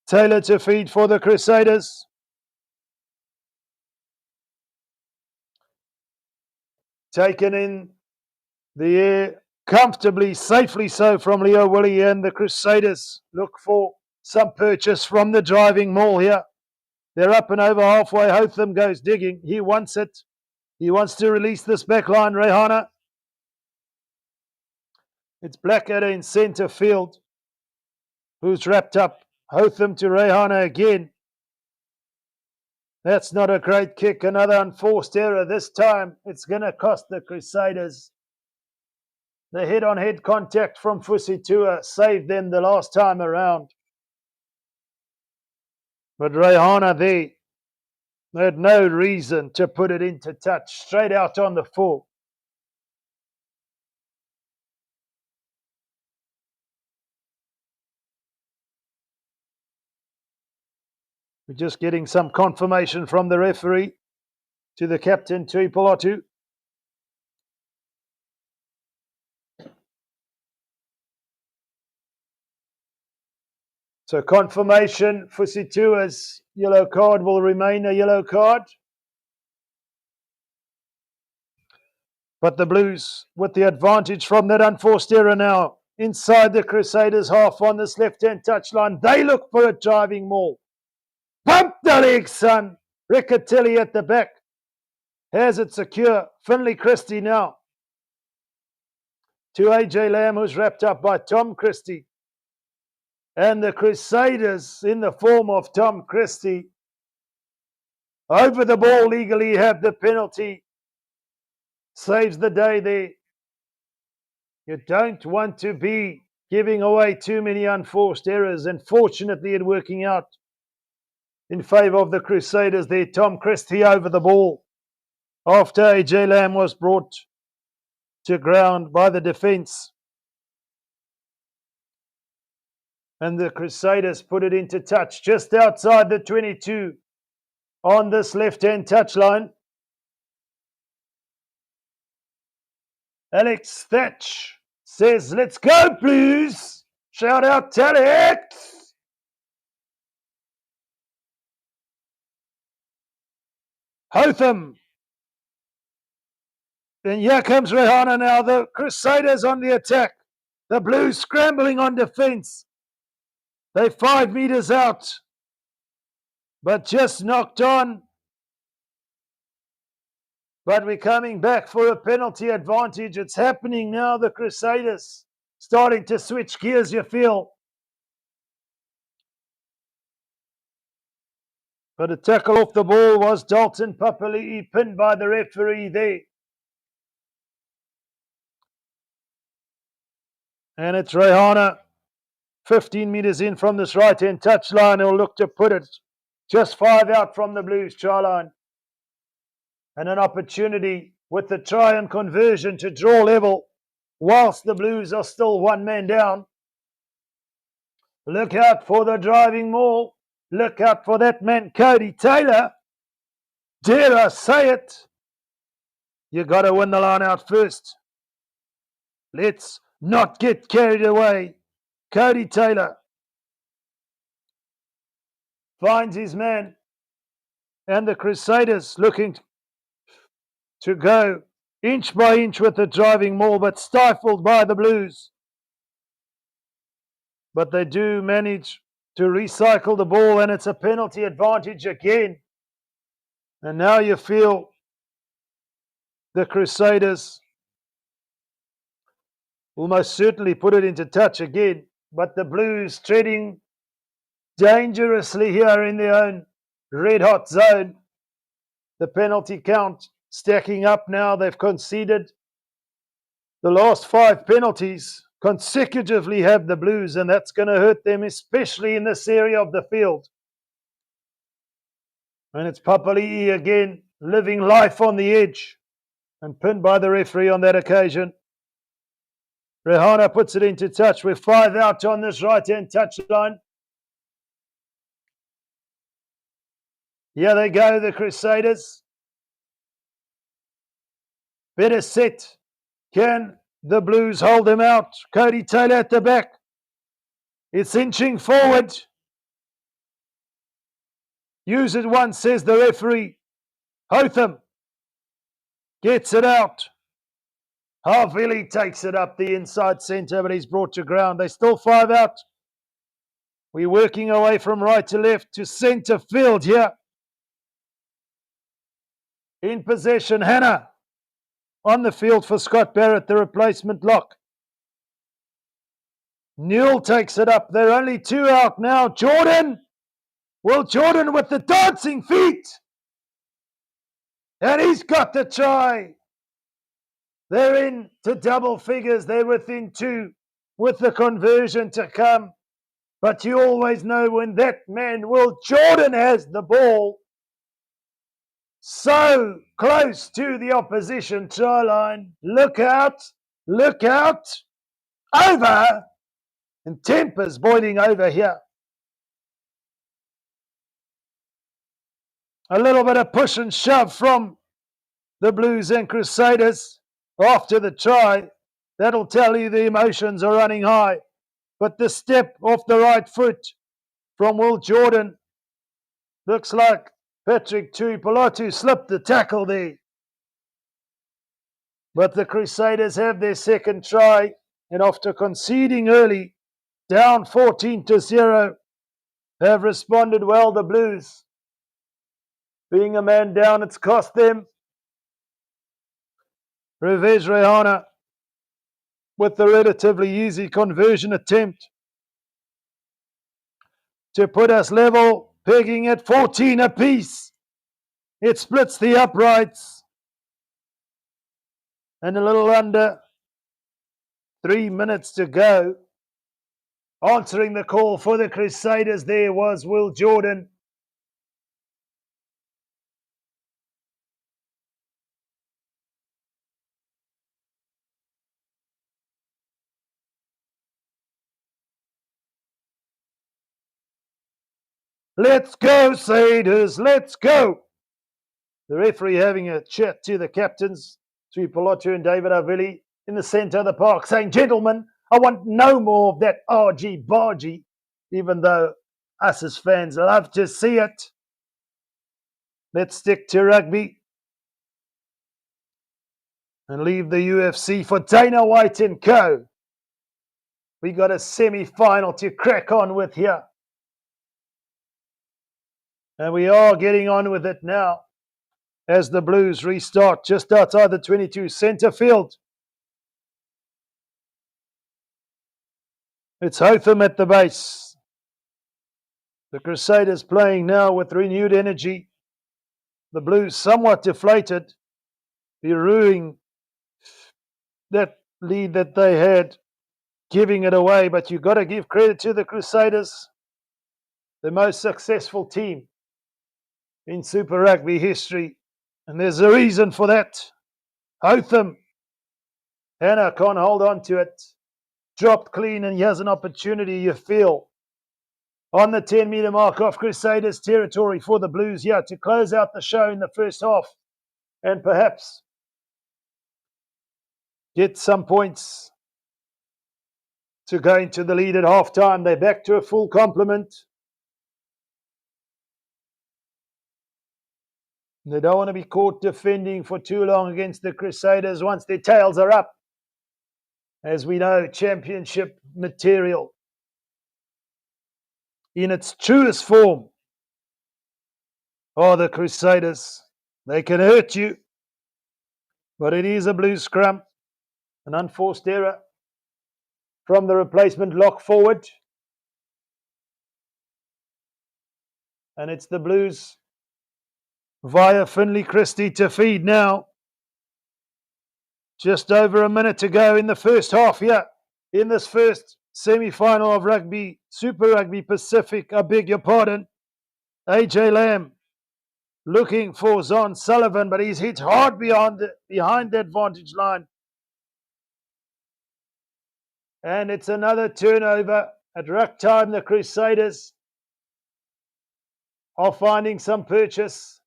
Taylor to feed for the Crusaders. Taken in the air comfortably, safely so from Leo Willie, and the Crusaders look for some purchase from the driving maul here. They're up and over halfway. Hotham goes digging. He wants it. He wants to release this back line, Rehana. It's Blackadder in centre field, who's wrapped up. Hotham to Rehana again. That's not a great kick. Another unforced error. This time it's going to cost the Crusaders. The head-on-head contact from Fusitua saved them the last time around. But Rehana there They had no reason to put it into touch, straight out on the full. We're just getting some confirmation from the referee to the captain, Tui Polatu. So confirmation for Situa's yellow card will remain a yellow card. But the Blues with the advantage from that unforced error now inside the Crusaders half on this left-hand touchline. They look for a driving maul. Pump the leg, son. Riccatelli at the back. Has it secure. Finlay Christie now. To AJ Lamb, who's wrapped up by Tom Christie. And the Crusaders, in the form of Tom Christie, over the ball legally have the penalty. Saves the day there. You don't want to be giving away too many unforced errors, and fortunately it working out in favour of the Crusaders there. Tom Christie over the ball after AJ Lamb was brought to ground by the defence. And the Crusaders put it into touch just outside the 22 on this left-hand touchline. Alex Thatch says, "Let's go, Blues." Shout out to Alex. Hotham. And here comes Rehana now. The Crusaders on the attack. The Blues scrambling on defence. They're 5 metres out, but just knocked on. But we're coming back for a penalty advantage. It's happening now. The Crusaders starting to switch gears, you feel. But a tackle off the ball was Dalton Papali'i, pinned by the referee there. And it's Rehana, 15 metres in from this right-hand touchline. He'll look to put it just 5 out from the Blues try line. And an opportunity with the try and conversion to draw level whilst the Blues are still 1 man down. Look out for the driving maul. Look out for that man, Cody Taylor. Dare I say it? You got to win the line out first. Let's not get carried away. Cody Taylor finds his man. And the Crusaders looking to go inch by inch with the driving maul, but stifled by the Blues. But they do manage to recycle the ball, and it's a penalty advantage again. And now you feel the Crusaders will most certainly put it into touch again, but the Blues treading dangerously here in their own red-hot zone. The penalty count stacking up now. They've conceded the last 5 penalties consecutively have the Blues, and that's going to hurt them, especially in this area of the field. And it's Papali'i again, living life on the edge, and pinned by the referee on that occasion. Rehana puts it into touch with 5 out on this right-hand touchline. Here they go, the Crusaders. Better set. Can the Blues hold them out? Cody Taylor at the back. It's inching forward. Use it once, says the referee. Hotham gets it out. Havili takes it up the inside centre, but he's brought to ground. They still 5 out. We're working away from right to left to centre field here. In possession, Hannah on the field for Scott Barrett, the replacement lock. Newell takes it up. They're only 2 out now. Jordan. Well, Jordan with the dancing feet. And he's got the try. They're in to double figures. They're within 2 with the conversion to come. But you always know when that man, Will Jordan, has the ball, so close to the opposition try line. Look out, look out, over, and tempers boiling over here. A little bit of push and shove from the Blues and Crusaders after the try. That'll tell you the emotions are running high. But the step off the right foot from Will Jordan looks like Patrick Tuipolotu slipped the tackle there. But the Crusaders have their second try, and after conceding early, down 14-0, have responded well. The Blues, being a man down, it's cost them. Revez Rehana with the relatively easy conversion attempt to put us level, pegging at 14 apiece. It splits the uprights. And a little under 3 minutes to go. Answering the call for the Crusaders there was Will Jordan. Let's go, Crusaders, let's go. The referee having a chat to the captains, Tuipolotu and David Avili, in the centre of the park, saying, gentlemen, I want no more of that argy-bargy, even though us as fans love to see it. Let's stick to rugby and leave the UFC for Dana White and co. We got a semi-final to crack on with here. And we are getting on with it now as the Blues restart just outside the 22 centre field. It's Hotham at the base. The Crusaders playing now with renewed energy. The Blues somewhat deflated, ruining that lead that they had, giving it away. But you've got to give credit to the Crusaders, the most successful team in Super Rugby history. And there's a reason for that. Hotham, Hannah can't hold on to it. Dropped clean, and he has an opportunity, you feel, on the 10-metre mark off Crusaders territory for the Blues here to close out the show in the first half and perhaps get some points to go into the lead at half-time. They're back to a full complement. They don't want to be caught defending for too long against the Crusaders once their tails are up. As we know, championship material in its truest form are the Crusaders. They can hurt you, but it is a Blues scrum. An unforced error from the replacement lock forward. And it's the Blues via Finley Christie to feed now. Just over a minute to go in the first half here in this first semi-final of Rugby, Super Rugby Pacific, I beg your pardon. AJ Lamb looking for Zon Sullivan, but he's hit hard behind the advantage line. And it's another turnover. At ruck time, the Crusaders are finding some purchase.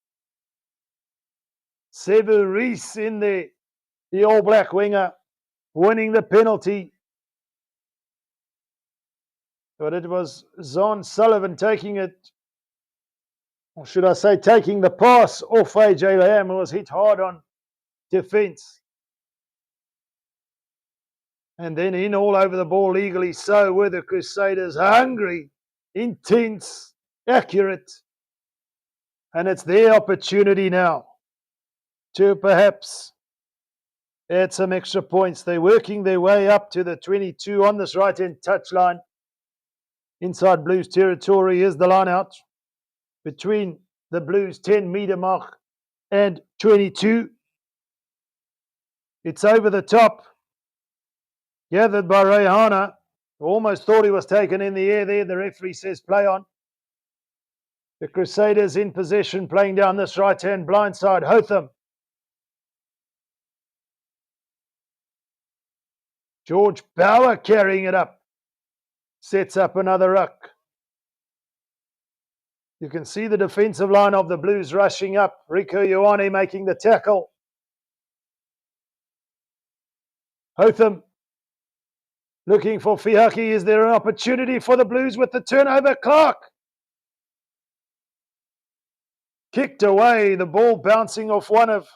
Sevu Reese in there, the All Black winger, winning the penalty. But it was Zon Sullivan taking it, or should I say taking the pass off AJ Lamb, who was hit hard on defence. And then in all over the ball legally, so were the Crusaders, hungry, intense, accurate. And it's their opportunity now to perhaps add some extra points. They're working their way up to the 22 on this right-hand touchline. Inside Blues territory is the line out between the Blues 10-metre mark and 22. It's over the top. Gathered by Rehana. Almost thought he was taken in the air there. The referee says play on. The Crusaders in possession, playing down this right-hand blind side. Hotham. George Bauer carrying it up. Sets up another ruck. You can see the defensive line of the Blues rushing up. Rico Ioane making the tackle. Hotham looking for Fihaki. Is there an opportunity for the Blues with the turnover? Clark kicked away. The ball bouncing off one of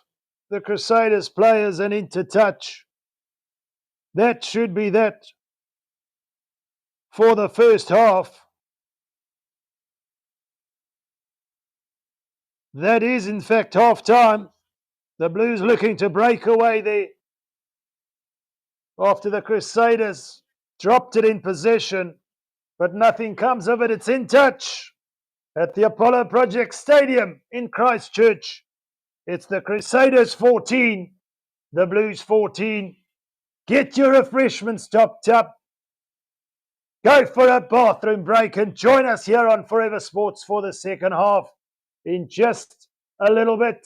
the Crusaders players and into touch. That should be that for the first half. That is, in fact, half-time. The Blues looking to break away there after the Crusaders dropped it in possession, but nothing comes of it. It's in touch at the Apollo Project Stadium in Christchurch. It's the Crusaders 14, the Blues 14. Get your refreshments topped up. Go for a bathroom break and join us here on Forever Sports for the second half in just a little bit.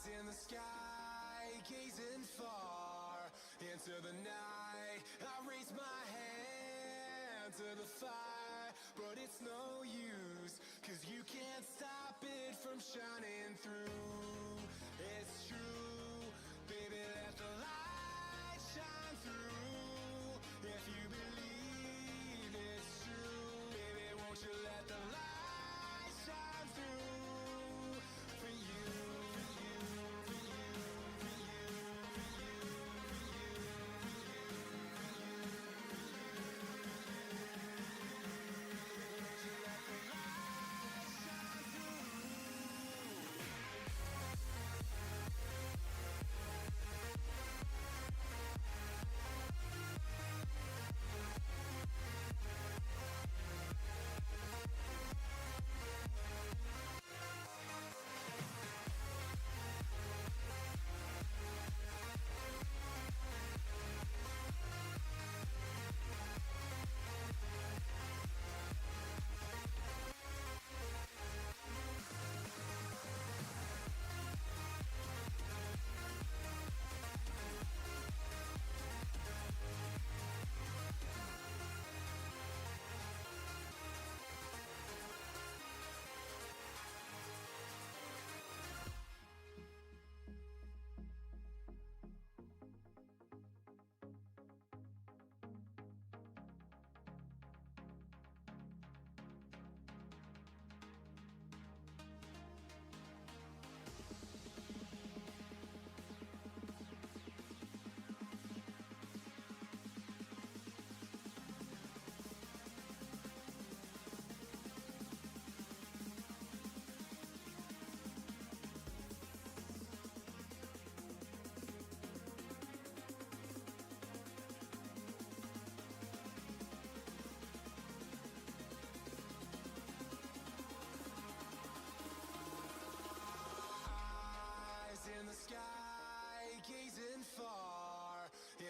In the sky, gazing far into the night, I raise my hand to the fire, but it's no use, 'cause you can't stop it from shining through. It's true, baby, let the light shine through. If you believe it's true, baby, won't you let the light shine through for you.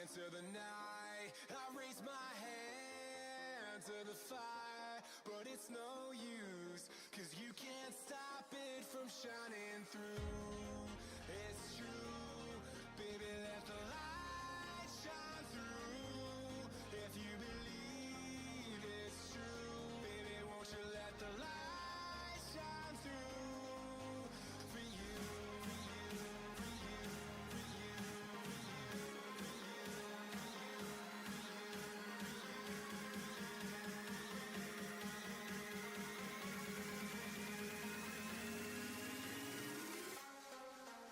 into the night. I raise my hand to the fire, but it's no use, 'cause you can't stop it from shining through. It's true, baby, let the light shine through. If you believe it's true, baby, won't you let the light shine through for you, for you, for you, for you, for you, for you, for you.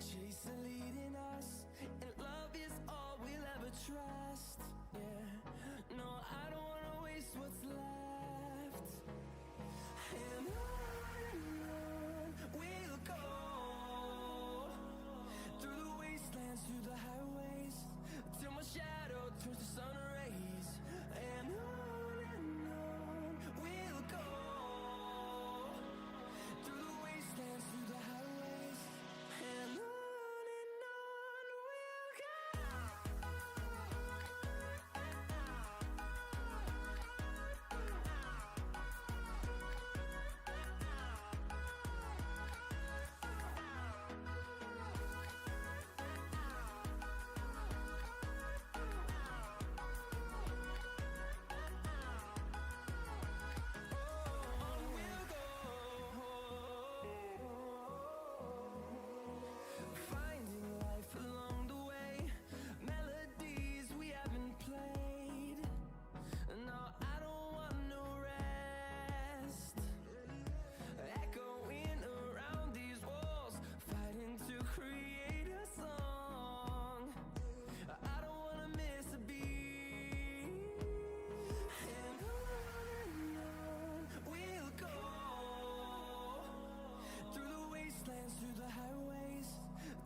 chase the leading us, and love is all we'll ever trust. Yeah, no, I don't wanna waste what's left. And on we'll go, through the wastelands, through the highways, till my shadow turns to sun rays. And on we'll go, through the wastelands, through the highways, and on we'll go. Finding life along the way, melodies we haven't played. No, I don't want no rest. Echoing around these walls, fighting to create a song. I don't wanna miss a beat. And on we'll go, through the wastelands, through the highways,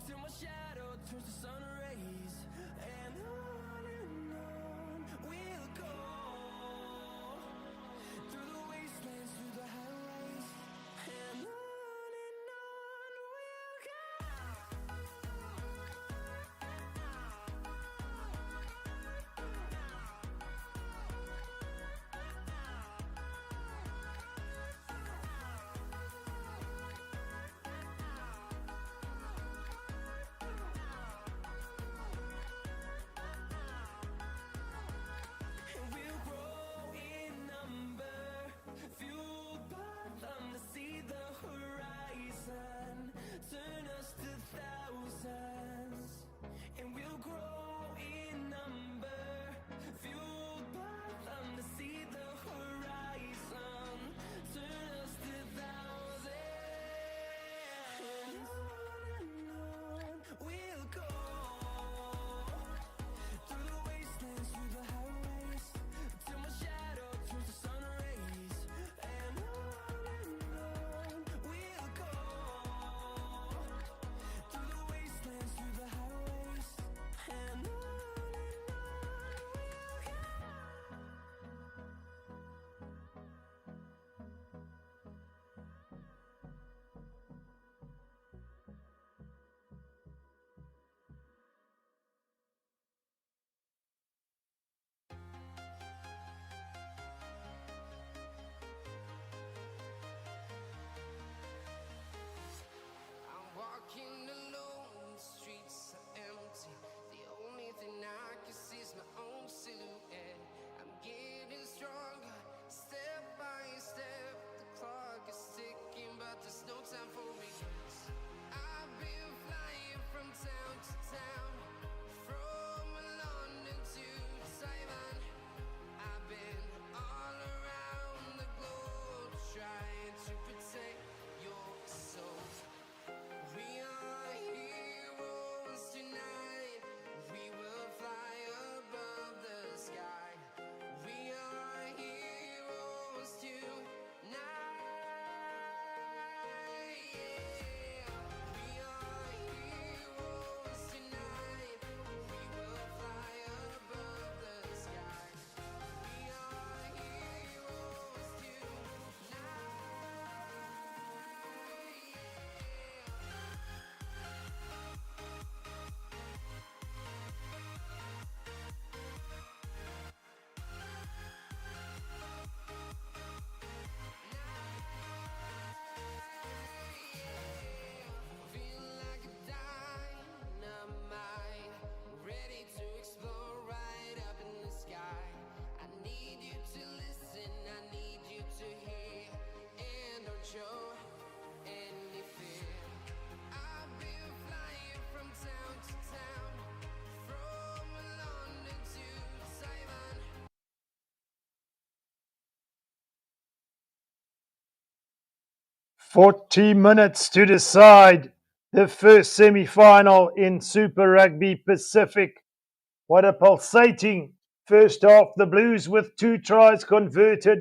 till my shadow turns to sun rays. And on we'll go, through the wastelands, through the highways, and on we'll go. And we'll grow in number, fueled by them to see the horizon, turn us to thousands. And we'll grow in number, fueled by them to see the horizon, turn us to thousands. And on we'll go, through the wastelands, through the highways, till my shadow turns to sun rays. And on we'll go, through the wastelands, through the highways, and on we'll go. I'm walking alone, the streets are empty. The only thing I can see is my own silhouette. I'm getting stronger, step by step. The clock is ticking, but there's no time for me. I've been flying from town to town, from London to Taiwan. I've been all around the globe, trying to protect your soul. We are heroes tonight. We will fly above the sky. We are heroes tonight. Yeah. We are heroes tonight. We will fly above the sky. We are heroes tonight. Feel like a dynamite, ready to explode right up in the sky. I need you to listen, I need you to hear, and don't show any fear. I've been flying from town to town, from London to Taiwan. 40 minutes to decide the first semi-final in Super Rugby Pacific. What a pulsating first half. The Blues with 2 tries converted,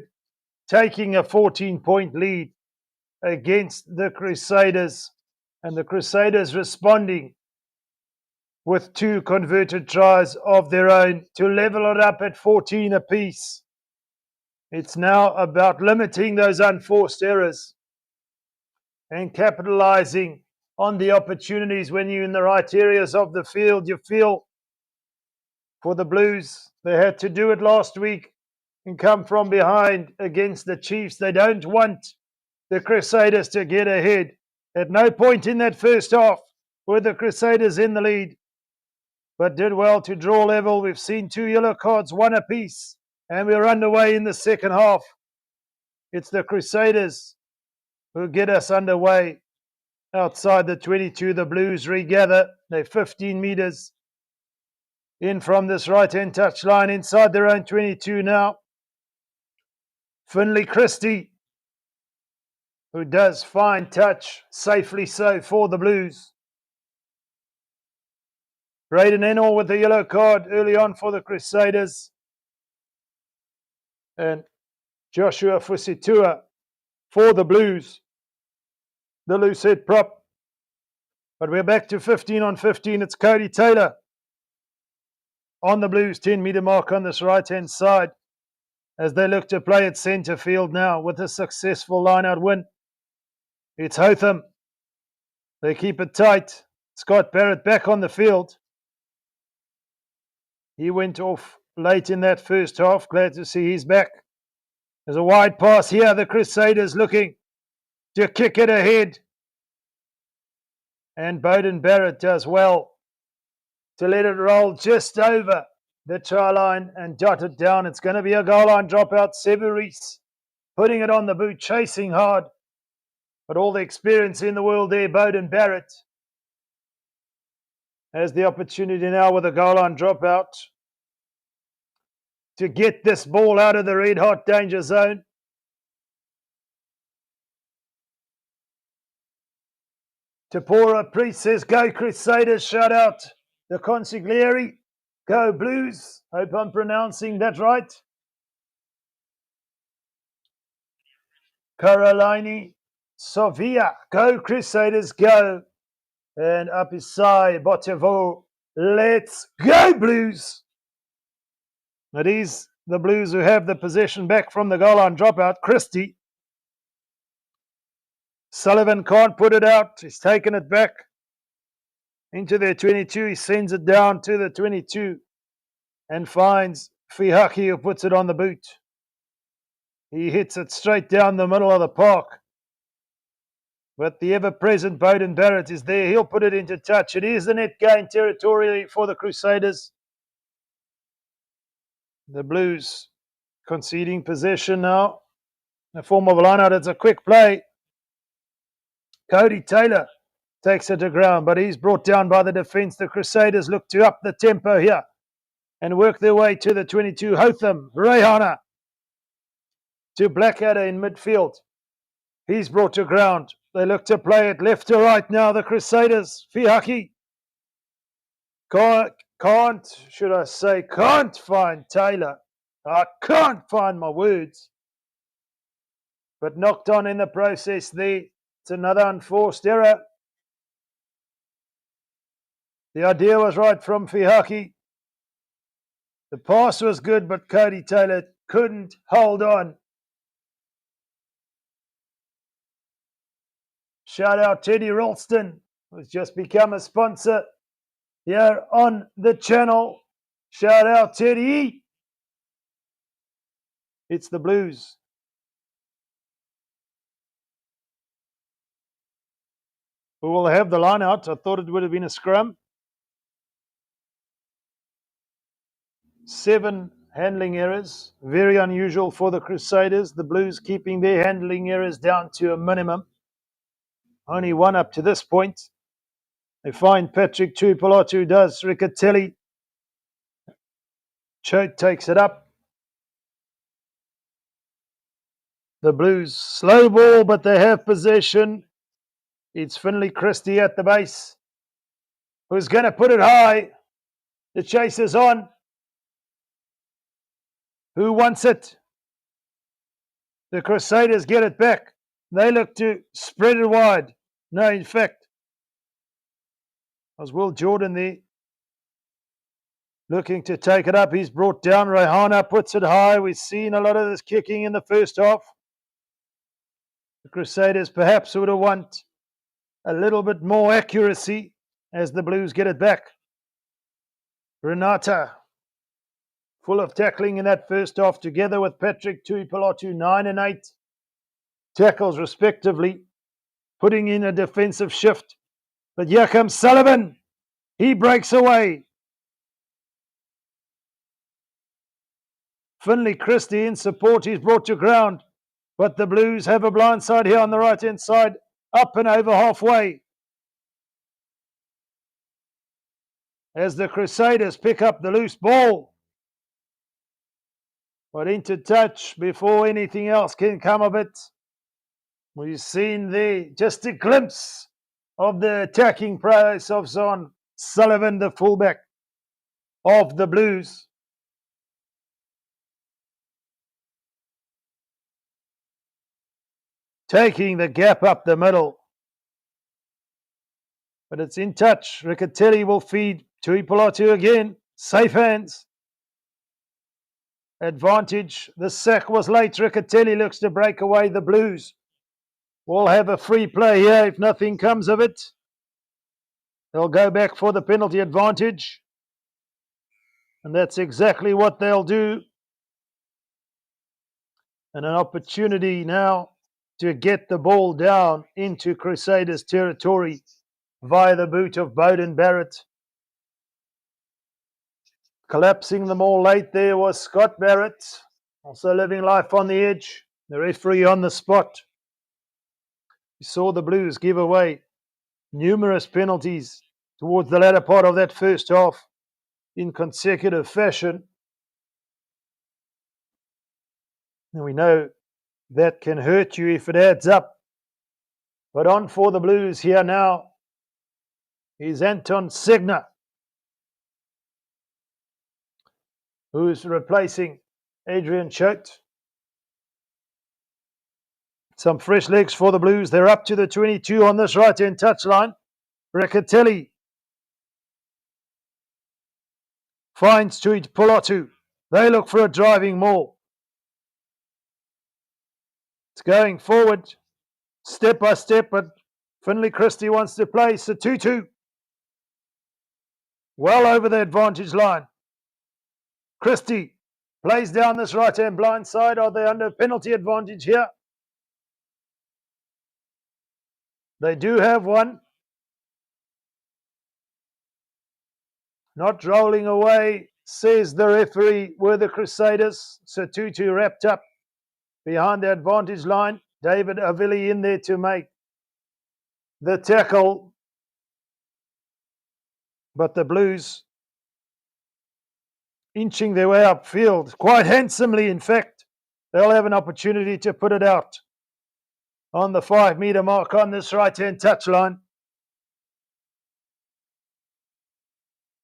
taking a 14-point lead against the Crusaders. And the Crusaders responding with 2 converted tries of their own to level it up at 14 apiece. It's now about limiting those unforced errors and capitalizing on the opportunities when you're in the right areas of the field. You feel for the Blues, they had to do it last week and come from behind against the Chiefs. They don't want the Crusaders to get ahead. At no point in that first half were the Crusaders in the lead, but did well to draw level. We've seen 2 yellow cards, 1 apiece, and we're underway in the second half. It's the Crusaders who get us underway. Outside the 22, the Blues regather. They're 15 meters in from this right-hand touch line, inside their own 22 now. Finlay Christie, who does fine touch, safely so for the Blues. Braden Ennell with the yellow card early on for the Crusaders. And Joshua Fusitua for the Blues, the loose head prop. But we're back to 15 on 15. It's Cody Taylor on the Blues 10-meter mark on this right-hand side as they look to play at centre field now with a successful line-out win. It's Hotham. They keep it tight. Scott Barrett back on the field. He went off late in that first half. Glad to see he's back. There's a wide pass here. The Crusaders looking to kick it ahead. And Bowden Barrett does well to let it roll just over the try line and dot it down. It's going to be a goal line dropout. Severis putting it on the boot, chasing hard. But all the experience in the world there, Bowden Barrett has the opportunity now with a goal line dropout to get this ball out of the red hot danger zone. Tapora Priest says, go Crusaders, shout out the consigliere. Go Blues. Hope I'm pronouncing that right. Caroline Sovia, go Crusaders, go. And Apisai Botevo, let's go Blues. It is the Blues who have the possession back from the goal line dropout. Christie. Sullivan can't put it out. He's taken it back into their 22. He sends it down to the 22 and finds Fihaki, who puts it on the boot. He hits it straight down the middle of the park. But the ever-present Bowden Barrett is there. He'll put it into touch. It is the net gain territorially for the Crusaders. The Blues conceding possession now in the form of a line-out. It's a quick play. Cody Taylor takes it to ground, but he's brought down by the defence. The Crusaders look to up the tempo here and work their way to the 22. Hotham, Rayhana to Blackadder in midfield. He's brought to ground. They look to play it left to right now, the Crusaders. Fihaki can't find Taylor. I can't find my words. But knocked on in the process there. It's another unforced error. The idea was right from Fihaki. The pass was good, but Cody Taylor couldn't hold on. Shout out Teddy Ralston, who's just become a sponsor here on the channel. Shout out Teddy. It's the Blues. We will have the line out. I thought it would have been a scrum. 7 handling errors. Very unusual for the Crusaders. The Blues keeping their handling errors down to a minimum. Only 1 up to this point. They find Patrick Tupolatu does. Riccatelli. Choate takes it up. The Blues slow ball, but they have possession. It's Finley Christie at the base, who's going to put it high. The chase is on. Who wants it? The Crusaders get it back. They look to spread it wide. No, in fact, it was Will Jordan there looking to take it up. He's brought down. Rehana puts it high. We've seen a lot of this kicking in the first half. The Crusaders perhaps would have want a little bit more accuracy as the Blues get it back. Renata, full of tackling in that first half, together with Patrick Tuipolatu, 9 and 8 tackles respectively, putting in a defensive shift. But here comes Sullivan. He breaks away. Finley Christie in support. He's brought to ground. But the Blues have a blind side here on the right-hand side, up and over halfway. As the Crusaders pick up the loose ball. But into touch before anything else can come of it. We've seen there just a glimpse of the attacking prowess of Zon Sullivan, the fullback of the Blues. Taking the gap up the middle. But it's in touch. Riccatelli will feed Tuipolatu again. Safe hands. Advantage. The sack was late. Riccatelli looks to break away. The Blues will have a free play here if nothing comes of it. They'll go back for the penalty advantage. And that's exactly what they'll do. And an opportunity now to get the ball down into Crusaders territory via the boot of Bowden Barrett. Collapsing them all late there was Scott Barrett, also living life on the edge. The referee on the spot. We saw the Blues give away numerous penalties towards the latter part of that first half in consecutive fashion. And we know that can hurt you if it adds up. But on for the Blues here now is Anton Segner, who's replacing Adrian Choate. Some fresh legs for the Blues. They're up to the 22 on this right-hand touchline. Riccatelli finds Tuipolatu. They look for a driving maul. It's going forward, step by step, but Finley Christie wants to play. Satutu, well over the advantage line. Christie plays down this right-hand blind side. Are they under penalty advantage here? They do have one. Not rolling away, says the referee, were the Crusaders. Satutu wrapped up behind the advantage line. David Avili in there to make the tackle. But the Blues inching their way upfield, quite handsomely in fact. They'll have an opportunity to put it out on the 5-metre mark on this right-hand touchline.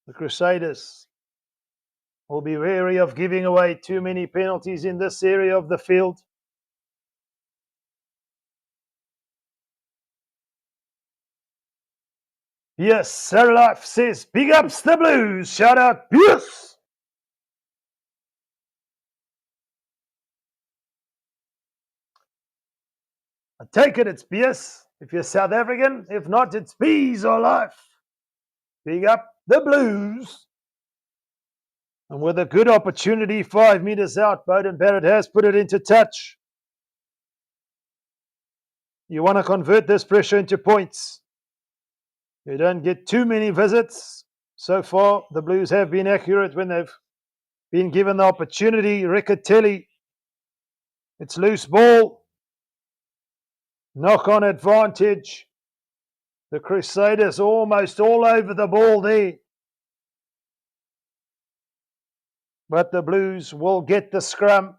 The Crusaders will be wary of giving away too many penalties in this area of the field. Yes, Sarah Life says, big ups the Blues. Shout out, yes. I take it it's Bias if you're South African. If not, it's Bees or Life. Big up the Blues. And with a good opportunity, 5 metres out, Bowden Barrett has put it into touch. You want to convert this pressure into points. You don't get too many visits. So far, the Blues have been accurate when they've been given the opportunity. Riccatelli, it's loose ball. Knock on advantage. The Crusaders almost all over the ball there. But the Blues will get the scrum.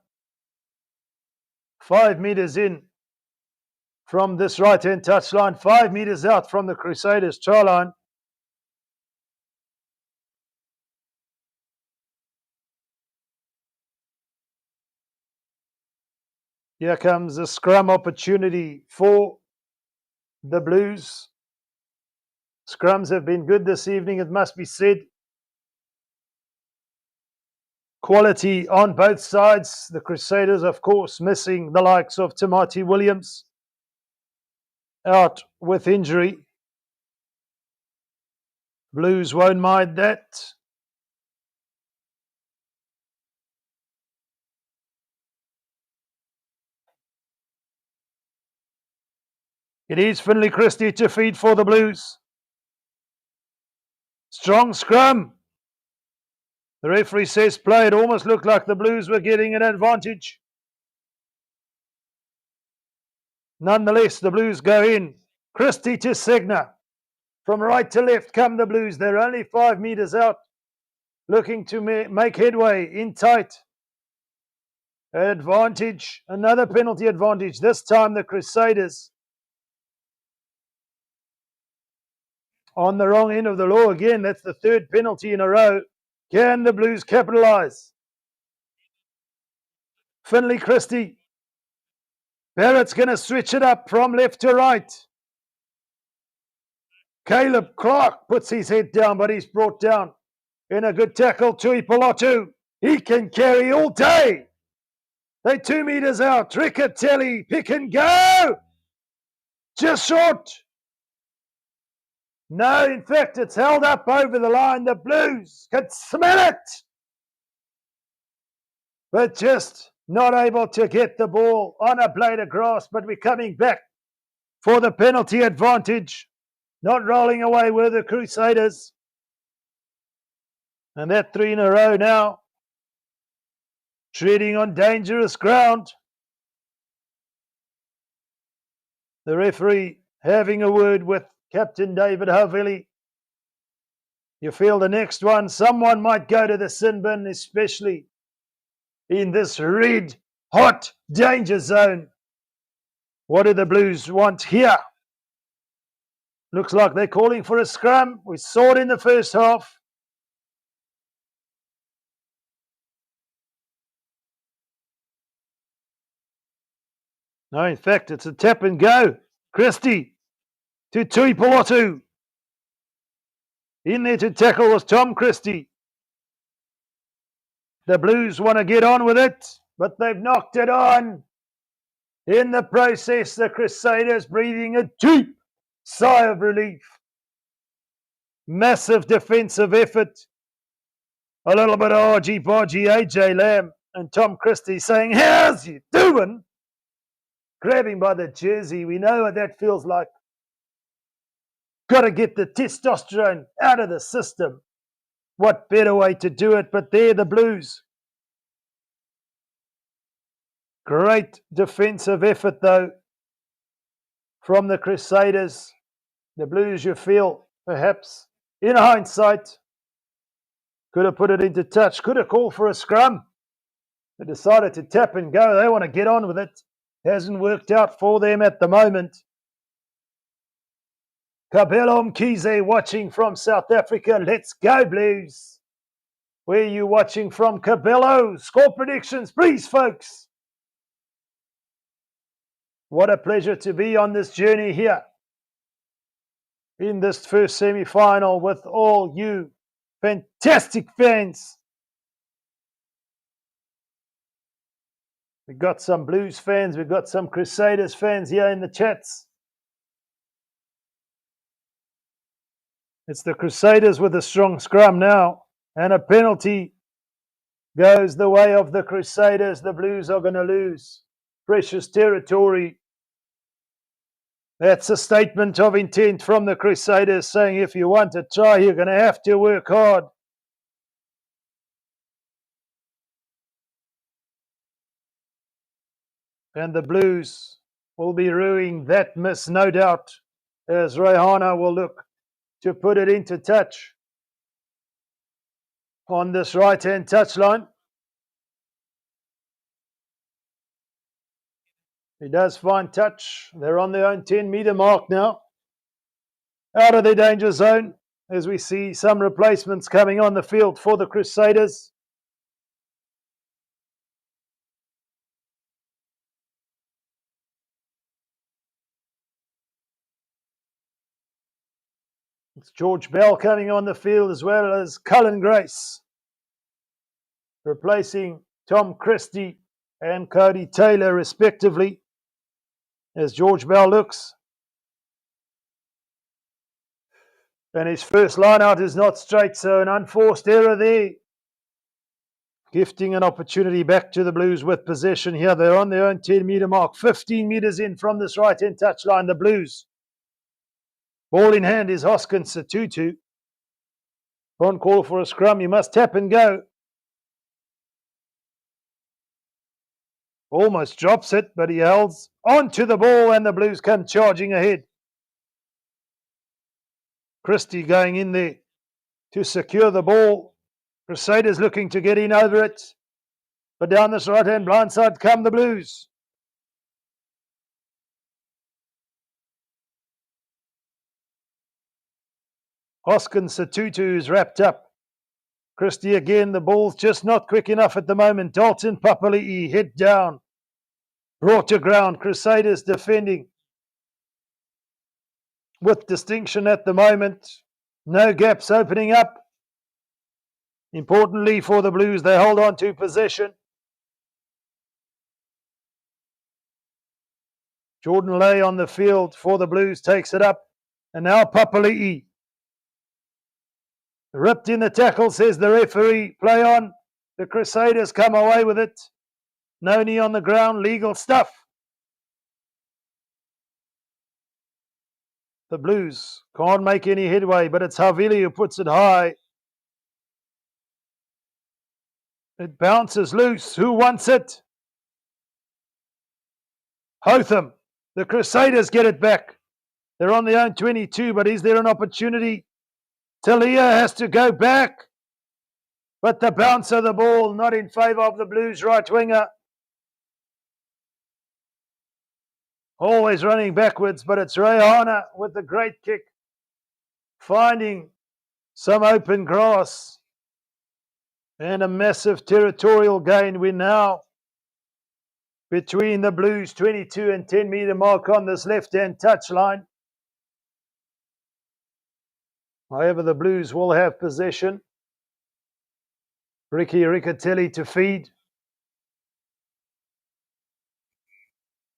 5 metres in. from this right-hand touchline, 5 meters out from the Crusaders try line. Here comes a scrum opportunity for the Blues. Scrums have been good this evening, it must be said. Quality on both sides. The Crusaders, of course, missing the likes of Tamati Williams, out with injury. Blues won't mind that. It is Finlay Christie to feed for the Blues. Strong scrum. The referee says play. It almost looked like the Blues were getting an advantage. Nonetheless, the Blues go in. Christie to Segner. From right to left come the Blues. They're only 5 meters out, looking to make headway in tight. Advantage, another penalty advantage. This time the Crusaders on the wrong end of the law again. That's the third penalty in a row. Can the Blues capitalise? Finlay Christie. Barrett's going to switch it up from left to right. Caleb Clark puts his head down, but he's brought down in a good tackle. Tui Pilotu. He can carry all day. They're 2 meters out. Riccatelli, pick and go. Just short. No, in fact, it's held up over the line. The Blues could smell it, but just not able to get the ball on a blade of grass. But we're coming back for the penalty advantage. Not rolling away with the Crusaders. And that 3 in a row now. Treading on dangerous ground. The referee having a word with Captain David Havili. You feel the next one, someone might go to the sin bin, especially in this red, hot danger zone. What do the Blues want here? Looks like they're calling for a scrum. We saw it in the first half. No, in fact, it's a tap and go. Christie to Tui Pilotu. In there to tackle was Tom Christie. The Blues want to get on with it, but they've knocked it on. In the process, the Crusaders breathing a deep sigh of relief. Massive defensive effort. A little bit of argy-bargy AJ Lamb and Tom Christie saying, how's you doing? Grabbing by the jersey. We know what that feels like. Got to get the testosterone out of the system. What better way to do it? But there the Blues. Great defensive effort, though, from the Crusaders. The Blues, you feel, perhaps, in hindsight, could have put it into touch, could have called for a scrum. They decided to tap and go. They want to get on with it. Hasn't worked out for them at the moment. Kabelo Mkhize watching from South Africa. Let's go, Blues. Where are you watching from, Kabelo? Score predictions, please, folks. What a pleasure to be on this journey here in this first semi-final with all you fantastic fans. We've got some Blues fans, we've got some Crusaders fans here in the chats. It's the Crusaders with a strong scrum now, and a penalty goes the way of the Crusaders. The Blues are going to lose precious territory. That's a statement of intent from the Crusaders saying if you want to try, you're going to have to work hard. And the Blues will be ruining that miss, no doubt, as Rehana will look to put it into touch on this right-hand touchline. He does find touch. They're on their own 10-metre mark now. Out of their danger zone as we see some replacements coming on the field for the Crusaders. It's George Bell coming on the field as well as Cullen Grace, replacing Tom Christie and Cody Taylor respectively, as George Bell looks. And his first line out is not straight, so an unforced error there. Gifting an opportunity back to the Blues with possession here. They're on their own 10-metre mark, 15 metres in from this right-hand touchline, the Blues. Ball in hand is Hoskins Satutu. On call for a scrum, you must tap and go. Almost drops it, but he holds onto the ball and the Blues come charging ahead. Christie going in there to secure the ball. Crusaders looking to get in over it. But down this right-hand blind side come the Blues. Hoskins Satutu is wrapped up. Christie again, the ball's just not quick enough at the moment. Dalton Papali'i head down. Brought to ground. Crusaders defending with distinction at the moment. No gaps opening up. Importantly for the Blues, they hold on to possession. Jordan Lay on the field for the Blues takes it up. And now Papali'i. Ripped in the tackle, says the referee. Play on. The Crusaders come away with it. No knee on the ground. Legal stuff. The Blues can't make any headway, but it's Havili who puts it high. It bounces loose. Who wants it? Hotham. The Crusaders get it back. They're on their own 22, but is there an opportunity? Talia has to go back. But the bounce of the ball not in favour of the Blues right winger. Always running backwards, but it's Rayhana with the great kick. Finding some open grass. And a massive territorial gain. We're now between the Blues 22 and 10-metre mark on this left-hand touchline. However, the Blues will have possession. Ricky Riccatelli to feed.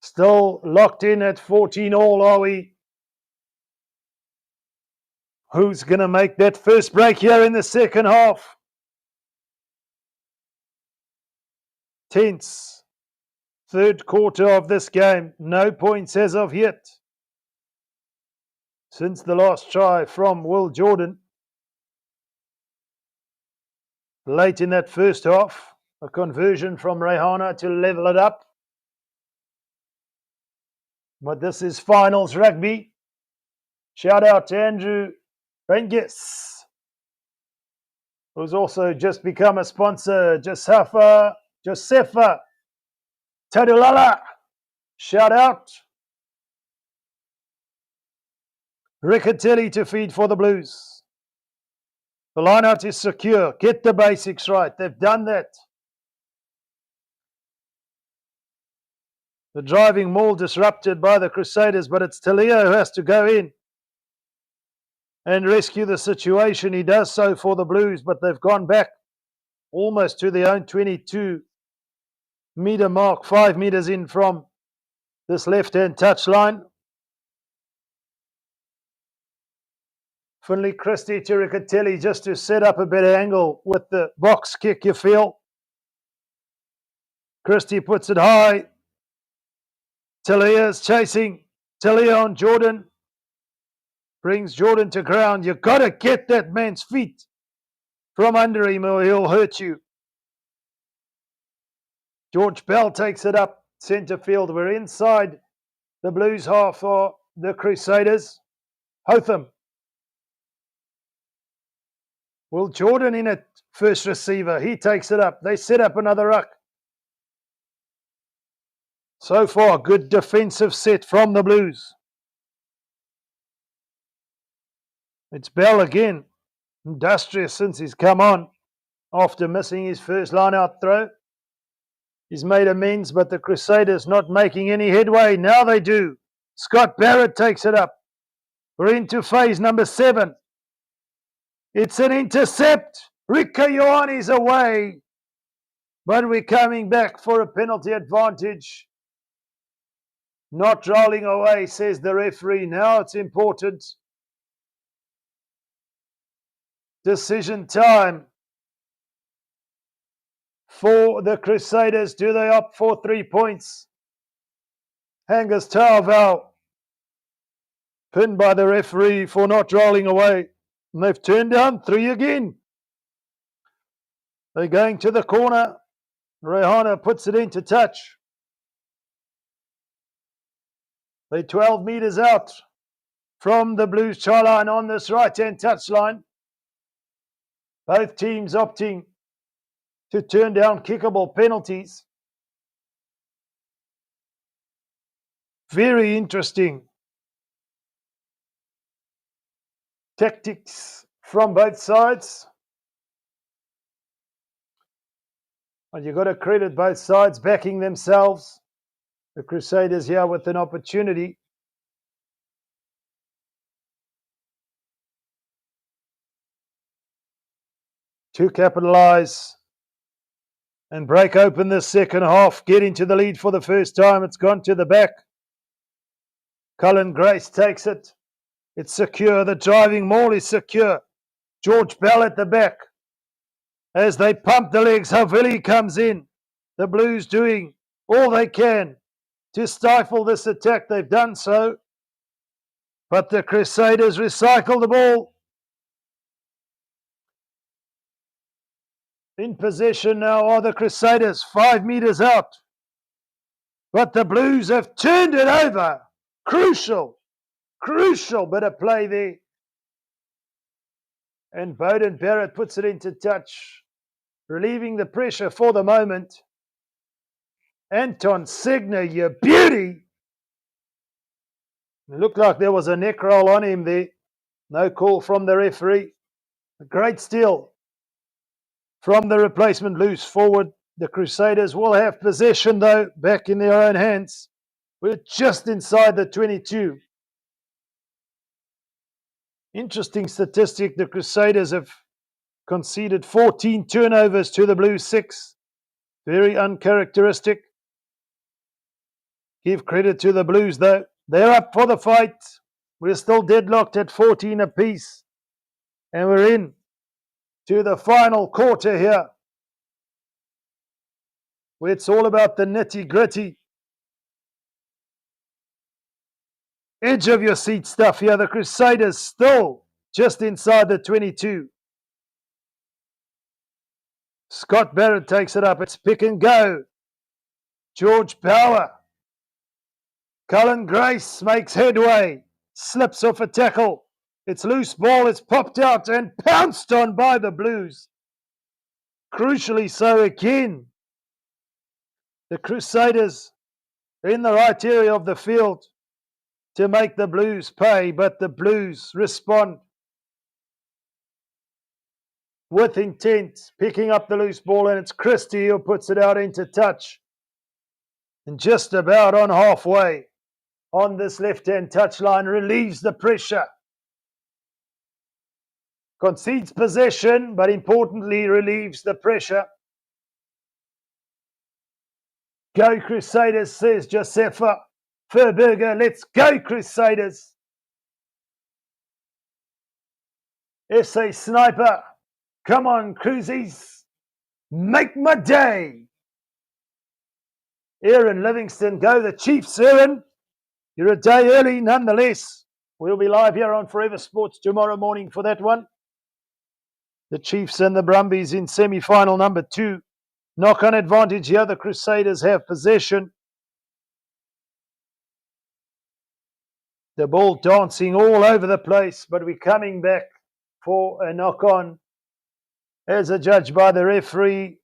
Still locked in at 14 all, are we? Who's going to make that first break here in the second half? Tense. Third quarter of this game. No points as of yet. Since the last try from Will Jordan. Late in that first half. A conversion from Rayhana to level it up. But this is finals rugby. Shout out to Andrew Rengis, who's also just become a sponsor. Josefa Tadulala. Shout out. Riccatelli to feed for the Blues. The lineout is secure. Get the basics right. They've done that. The driving maul disrupted by the Crusaders, but it's Talia who has to go in and rescue the situation. He does so for the Blues, but they've gone back almost to their own 22-metre mark, 5 metres in from this left-hand touchline. Finley Christie to Riccatelli just to set up a better angle with the box kick, you feel. Christie puts it high. Talia's chasing. Talia on Jordan. Brings Jordan to ground. You've got to get that man's feet from under him or he'll hurt you. George Bell takes it up centre field. We're inside the Blues half for the Crusaders. Hotham. Will Jordan in at first receiver. He takes it up. They set up another ruck. So far, good defensive set from the Blues. It's Bell again. Industrious since he's come on after missing his first line-out throw. He's made amends, but the Crusaders not making any headway. Now they do. Scott Barrett takes it up. We're into phase number 7. It's an intercept. Rika Ioane's away. But we're coming back for a penalty advantage. Not rolling away, says the referee. Now it's important. Decision time for the Crusaders. Do they opt for 3 points? Angus Tauvau pinned by the referee for not rolling away. And they've turned down 3 again. They're going to the corner. Rehana puts it into touch. They're 12 metres out from the Blues try line on this right-hand touchline. Both teams opting to turn down kickable penalties. Very interesting tactics from both sides. And you've got to credit both sides backing themselves. The Crusaders here with an opportunity. To capitalise and break open the second half, get into the lead for the first time. It's gone to the back. Cullen Grace takes it. It's secure. The driving maul is secure. George Bell at the back. As they pump the legs, Havili comes in. The Blues doing all they can to stifle this attack. They've done so. But the Crusaders recycle the ball. In possession now are the Crusaders, 5 metres out. But the Blues have turned it over. Crucial bit of play there. And Bowden Barrett puts it into touch, relieving the pressure for the moment. Anton Signer, you beauty. It looked like there was a neck roll on him there. No call from the referee. A great steal from the replacement loose forward. The Crusaders will have possession though, back in their own hands. We're just inside the 22. Interesting statistic, the Crusaders have conceded 14 turnovers to the Blues 6. Very uncharacteristic. Give credit to the Blues though. They're up for the fight. We're still deadlocked at 14 apiece. And we're in to the final quarter here, where it's all about the nitty-gritty. Edge of your seat stuff here. The Crusaders still just inside the 22. Scott Barrett takes it up. It's pick and go. George Power. Cullen Grace makes headway. Slips off a tackle. It's loose ball. It's popped out and pounced on by the Blues. Crucially so again. The Crusaders in the right area of the field to make the Blues pay, but the Blues respond with intent, picking up the loose ball, and it's Christie who puts it out into touch. And just about on halfway on this left-hand touchline, relieves the pressure. Concedes possession, but importantly relieves the pressure. Go Crusaders, says Josefa Furberger. Let's go Crusaders. SA Sniper. Come on, Cruisies. Make my day. Aaron Livingston, go the Chiefs, Aaron. You're a day early nonetheless. We'll be live here on Forever Sports tomorrow morning for that one. The Chiefs and the Brumbies in semi-final number 2. Knock-on advantage here. The Crusaders have possession. The ball dancing all over the place, but we're coming back for a knock-on as adjudged by the referee.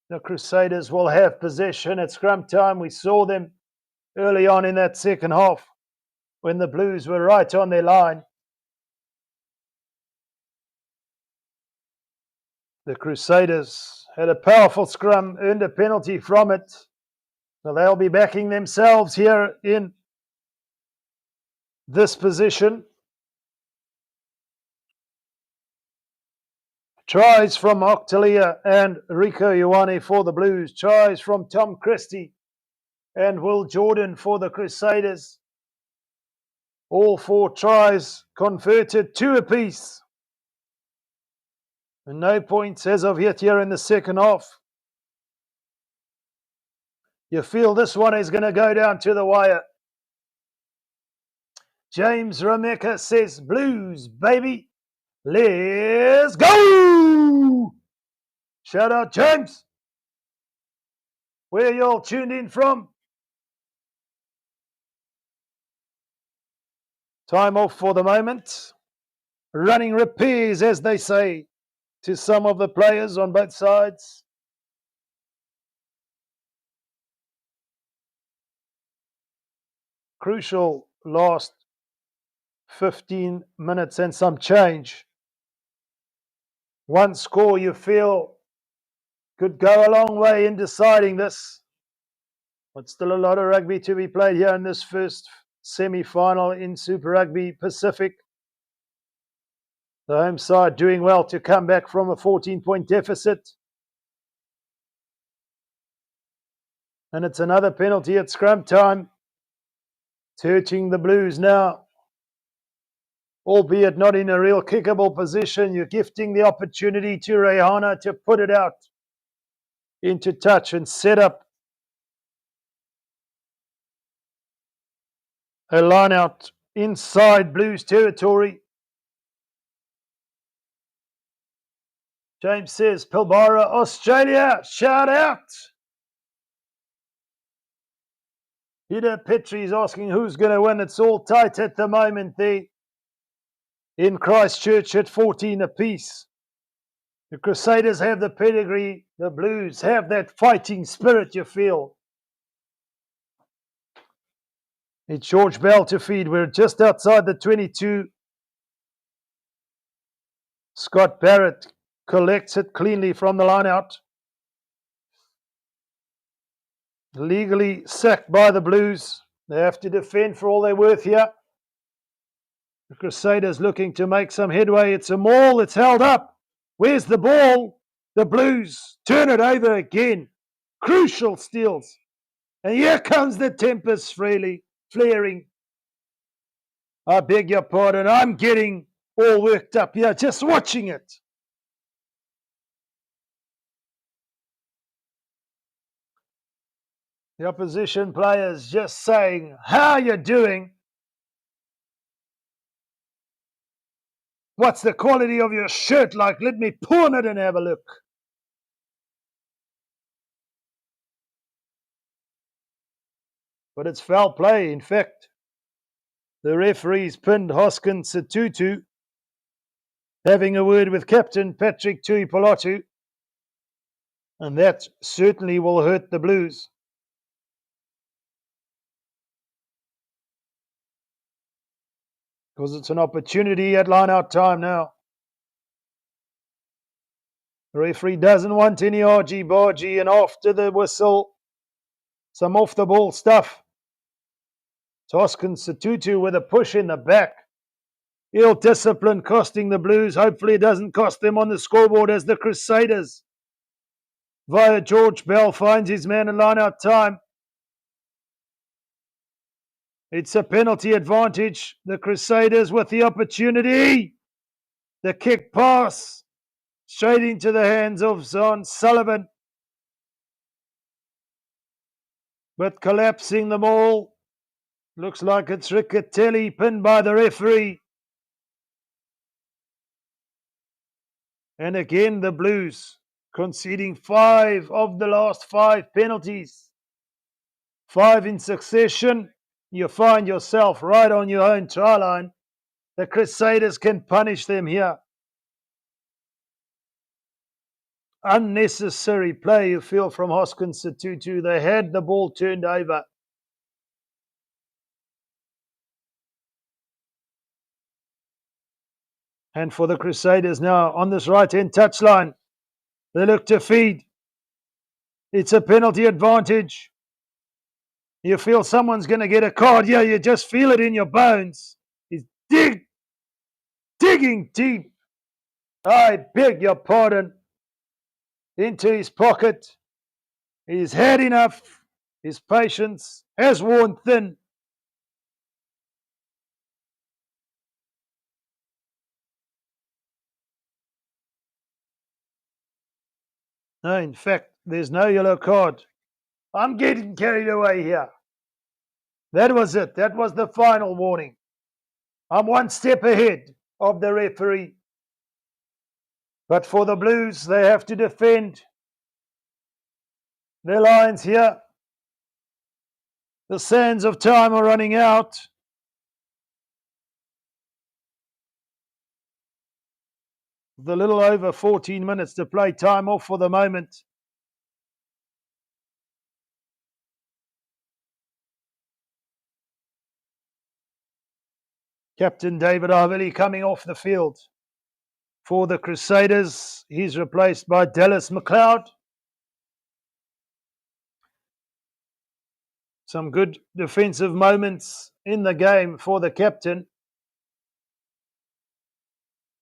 The Crusaders will have possession at scrum time. We saw them early on in that second half when the Blues were right on their line. The Crusaders had a powerful scrum, earned a penalty from it. So they'll be backing themselves here in this position. Tries from Octalia and Rico Ioane for the Blues. Tries from Tom Christie and Will Jordan for the Crusaders. All 4 tries converted, 2 apiece. And no points as of yet here in the second half. You feel this one is going to go down to the wire. James Rameka says, Blues, baby. Let's go! Shout out, James. Where y'all tuned in from? Time off for the moment. Running repairs, as they say, to some of the players on both sides. Crucial last 15 minutes and some change. One score you feel could go a long way in deciding this. But still a lot of rugby to be played here in this first semi-final in Super Rugby Pacific. The home side doing well to come back from a 14-point deficit. And it's another penalty at scrum time. It's hurting the Blues now. Albeit not in a real kickable position, you're gifting the opportunity to Rehana to put it out into touch and set up a line out inside Blues territory. James says, Pilbara, Australia, shout out. Peter Petrie is asking who's going to win. It's all tight at the moment there in Christchurch at 14 apiece. The Crusaders have the pedigree. The Blues have that fighting spirit, you feel. It's George Bell to feed. We're just outside the 22. Scott Barrett collects it cleanly from the line out. Legally sacked by the Blues. They have to defend for all they're worth here. The Crusaders looking to make some headway. It's a maul. It's held up. Where's the ball? The Blues turn it over again. Crucial steals. And here comes the tempest flaring. I beg your pardon. I'm getting all worked up here just watching it. The opposition players just saying, how you doing? What's the quality of your shirt like? Let me pawn it and have a look. But it's foul play, in fact. The referees pinned Hoskins Situtu, having a word with Captain Patrick Tuipolotu, and that certainly will hurt the Blues. Because it's an opportunity at line-out time now. The referee doesn't want any argy-bargy, and after the whistle, some off-the-ball stuff. Hoskins Situtu with a push in the back. Ill discipline costing the Blues. Hopefully it doesn't cost them on the scoreboard as the Crusaders, via George Bell, finds his man in line-out time. It's a penalty advantage. The Crusaders with the opportunity. The kick pass straight into the hands of Zon Sullivan. But collapsing them all. Looks like it's Riccatelli pinned by the referee. And again the Blues conceding 5 of the last 5 penalties. 5 in succession. You find yourself right on your own try line. The Crusaders can punish them here. unnecessary play, you feel, from Hoskins Tutu. They had the ball turned over. And for the Crusaders now on this right-hand touchline, they look to feed. It's a penalty advantage. You feel someone's going to get a card. Yeah, you just feel it in your bones. He's digging deep. I beg your pardon. Into his pocket. He's had enough. His patience has worn thin. No, in fact, there's no yellow card. I'm getting carried away here. That was it. That was the final warning. I'm one step ahead of the referee. But for the Blues, they have to defend their lines here. The sands of time are running out. With a little over 14 minutes to play, time off for the moment. Captain David Arvili coming off the field. For the Crusaders, he's replaced by Dallas McLeod. Some good defensive moments in the game for the captain.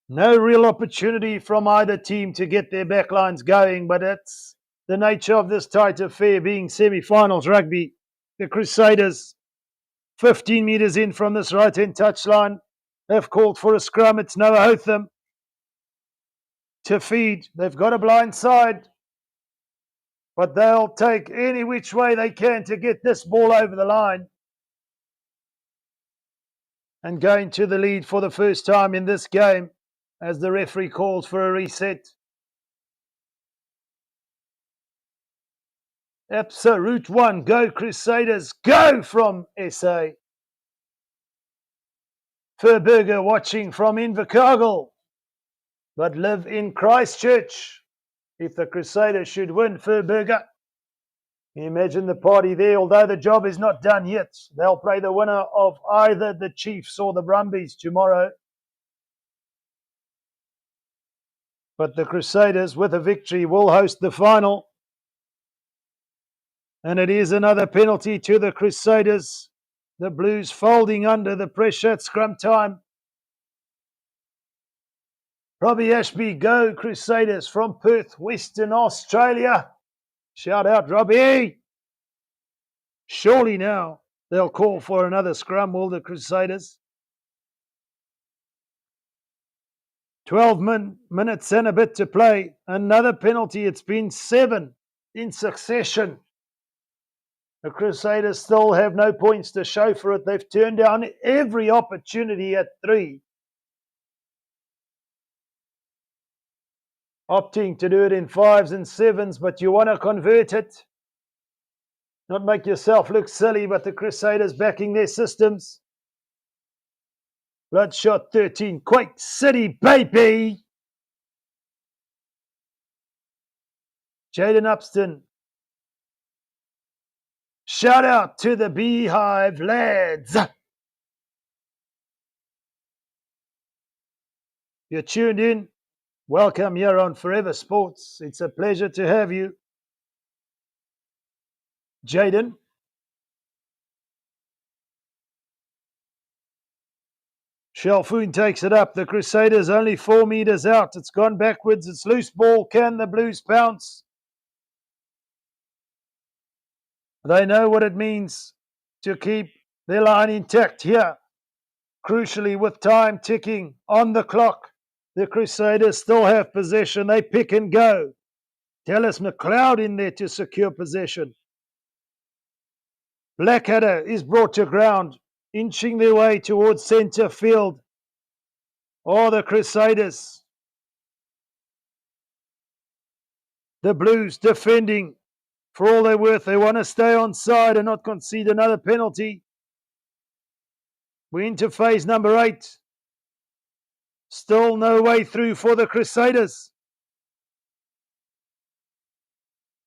No real opportunity from either team to get their backlines going, but that's the nature of this tight affair, being semi-finals rugby. The Crusaders, 15 metres in from this right-hand touchline, have called for a scrum. It's Noah Hotham to feed. They've got a blind side, but they'll take any which way they can to get this ball over the line. And going to the lead for the first time in this game as the referee calls for a reset. Absolute one. Go Crusaders. Go from SA. Verberger watching from Invercargill, but live in Christchurch. If the Crusaders should win, Verberger, can you imagine the party there? Although the job is not done yet. They'll play the winner of either the Chiefs or the Brumbies tomorrow. But the Crusaders, with a victory, will host the final. And it is another penalty to the Crusaders. The Blues folding under the pressure at scrum time. Robbie Ashby, go Crusaders from Perth, Western Australia. Shout out, Robbie. Surely now they'll call for another scrum, will the Crusaders? 12 minutes and a bit to play. Another penalty. It's been 7 in succession. The Crusaders still have no points to show for it. They've turned down every opportunity at 3. Opting to do it in 5s and 7s, but you want to convert it. Not make yourself look silly, but the Crusaders backing their systems. Bloodshot 13, Quake City, baby! Jaden Upston. Shout out to the Beehive lads. You're tuned in. Welcome here on Forever Sports. It's a pleasure to have you. Jaden. Shelfoon takes it up. The Crusaders only 4 meters out. It's gone backwards. It's loose ball. Can the Blues pounce? They know what it means to keep their line intact here. Crucially, with time ticking on the clock, the Crusaders still have possession. They pick and go. Dallas McLeod in there to secure possession. Blackadder is brought to ground, inching their way towards centre field. Oh, the Crusaders. The Blues defending for all they're worth. They want to stay on side and not concede another penalty. We're into phase number 8. Still no way through for the Crusaders.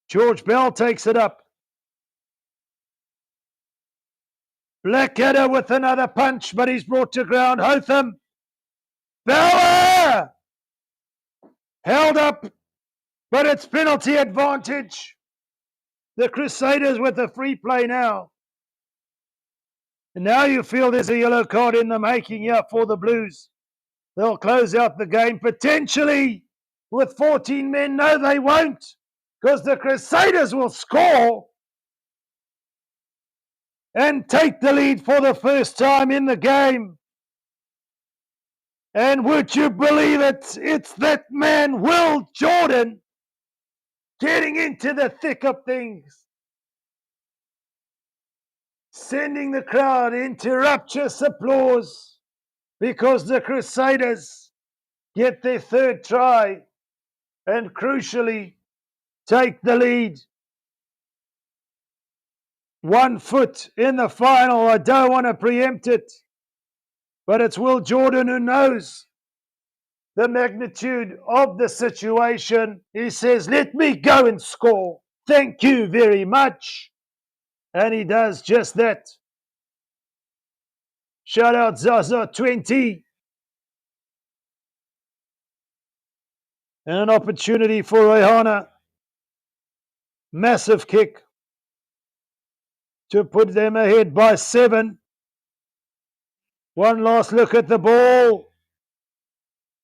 George Bell takes it up. Blackadder with another punch, but he's brought to ground. Hotham. Bauer! Held up, but it's penalty advantage. The Crusaders with a free play now. And now you feel there's a yellow card in the making here for the Blues. They'll close out the game potentially with 14 men. No, they won't, because the Crusaders will score and take the lead for the first time in the game. And would you believe it? It's that man, Will Jordan, getting into the thick of things, sending the crowd into rapturous applause because the Crusaders get their third try and crucially take the lead. 1 foot in the final. I don't want to preempt it, but it's Will Jordan who knows the magnitude of the situation. He says, let me go and score. Thank you very much. And he does just that. Shout out Zaza 20. And an opportunity for Rehana. Massive kick to put them ahead by 7. One last look at the ball.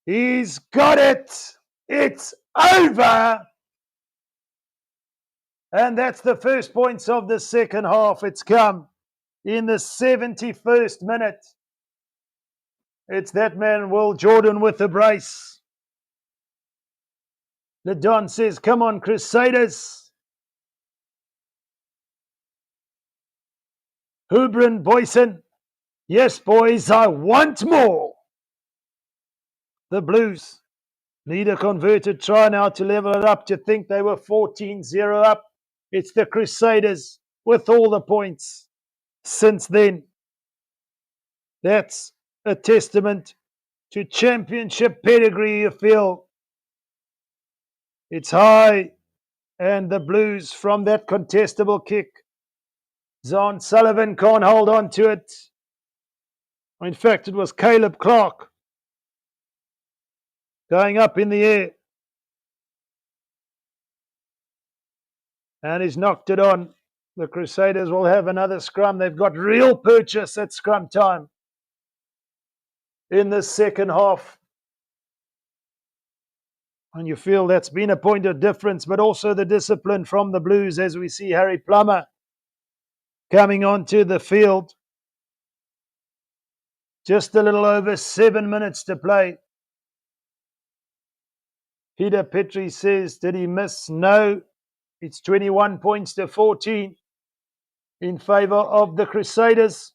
He's got it. It's over. And that's the first points of the second half. It's come in the 71st minute. It's that man, Will Jordan, with the brace. The Don says, come on, Crusaders. Hubrin Boyson. Yes, boys, I want more. The Blues need a converted try now to level it up, to think they were 14-0 up. It's the Crusaders with all the points since then. That's a testament to championship pedigree, you feel. It's high, and the Blues from that contestable kick. Zahn Sullivan can't hold on to it. In fact, it was Caleb Clark going up in the air. And he's knocked it on. The Crusaders will have another scrum. They've got real purchase at scrum time in the second half. And you feel that's been a point of difference, but also the discipline from the Blues as we see Harry Plummer coming onto the field. Just a little over 7 minutes to play. Peter Petrie says, did he miss? No. It's 21 points to 14 in favour of the Crusaders.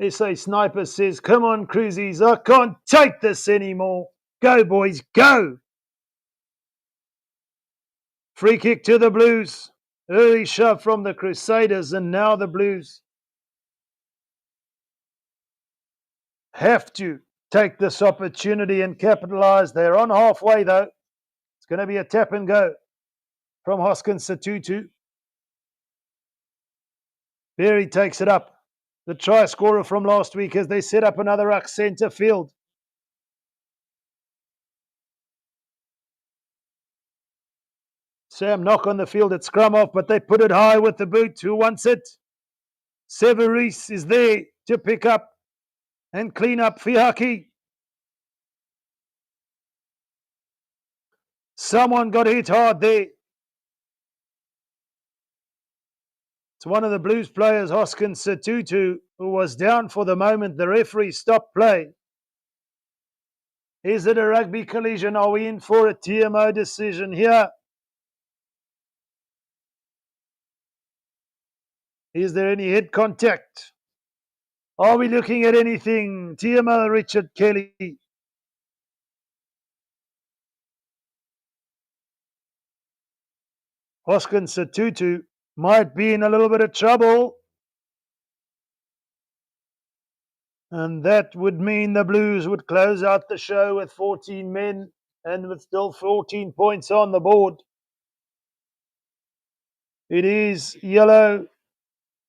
SA Sniper says, come on, Cruisies, I can't take this anymore. Go, boys, go. Free kick to the Blues. Early shove from the Crusaders, and now the Blues have to take this opportunity and capitalise. They're on halfway, though. It's going to be a tap and go from Hoskins Satutu. Berry takes it up. The try scorer from last week as they set up another ruck centre field. Sam knock on the field at scrum off, but they put it high with the boot. Who wants it? Severis is there to pick up and clean up Fiaki. Someone got hit hard there. It's one of the Blues players, Hoskins Satutu, who was down for the moment. The referee stopped play. Is it a rugby collision? Are we in for a TMO decision here? Is there any head contact? Are we looking at anything? TMO Richard Kelly. Hoskins Satutu might be in a little bit of trouble. And that would mean the Blues would close out the show with 14 men And with still 14 points on the board, it is yellow,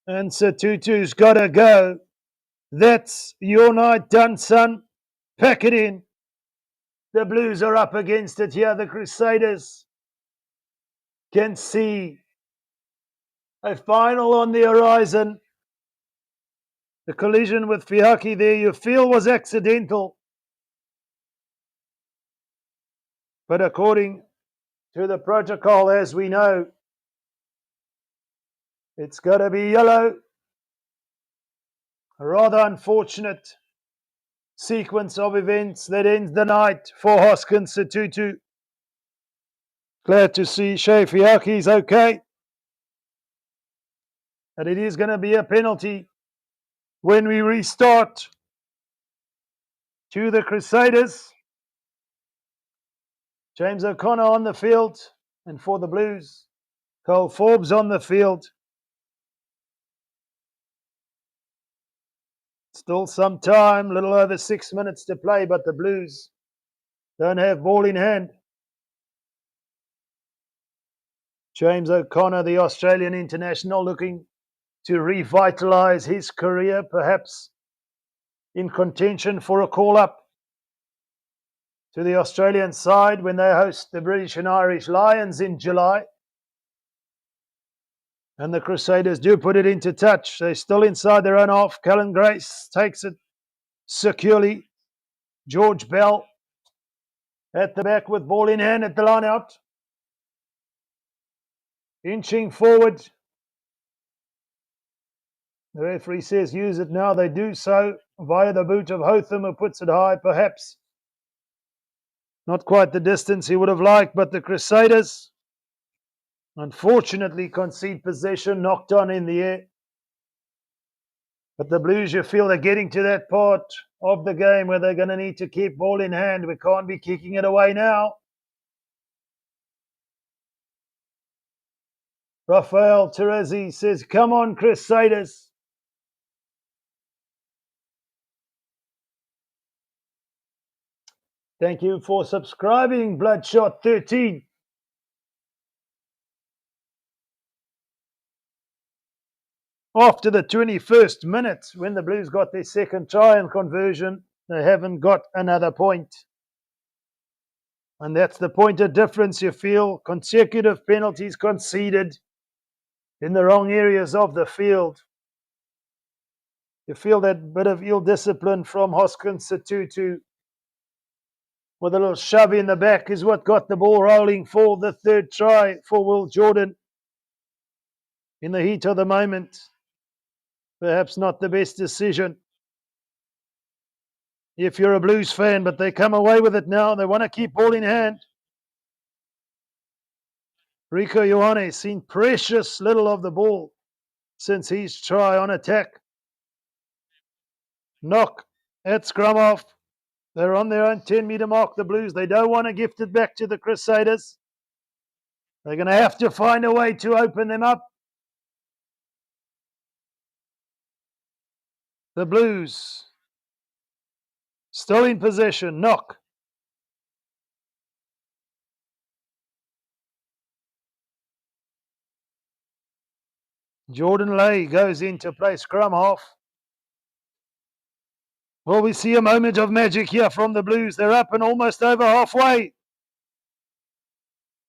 and Satutu's got to go. That's your night done, son. Pack it in. The Blues are up against it here. The Crusaders can see a final on the horizon. The collision with Fiaki there, you feel, was accidental. But according to the protocol, as we know, it's got to be yellow. A rather unfortunate sequence of events that ends the night for Hoskins Satutu. Glad to see Shea Fiaki's okay. And it is going to be a penalty when we restart to the Crusaders. James O'Connor on the field, and for the Blues, Cole Forbes on the field. Still some time, little over 6 minutes to play, but the Blues don't have ball in hand. James O'Connor, the Australian international, looking to revitalise his career, perhaps in contention for a call-up to the Australian side when they host the British and Irish Lions in July. And the Crusaders do put it into touch. They're still inside their own half. Cullen Grace takes it securely. George Bell at the back with ball in hand at the line out. Inching forward. The referee says use it now. They do so via the boot of Hotham, who puts it high, perhaps. Not quite the distance he would have liked, but the Crusaders unfortunately concede possession, knocked on in the air. But the Blues, you feel they're getting to that part of the game where they're going to need to keep ball in hand. We can't be kicking it away now. Rafael Terezi says, come on, Crusaders. Thank you for subscribing, Bloodshot 13. After the 21st minute, when the Blues got their second try and conversion, they haven't got another point. And that's the point of difference, you feel. Consecutive penalties conceded in the wrong areas of the field. You feel that bit of ill discipline from Hoskins Satutu with a little shove in the back is what got the ball rolling for the third try for Will Jordan in the heat of the moment. Perhaps not the best decision if you're a Blues fan, but they come away with it now. They want to keep ball in hand. Rico Ioane seen precious little of the ball since his try on attack. Knock at scrum off. They're on their own 10-metre mark, the Blues. They don't want to gift it back to the Crusaders. They're going to have to find a way to open them up. The Blues still in possession. Knock. Jordan Lay goes in to play scrum half. Well, we see a moment of magic here from the Blues. They're up and almost over halfway.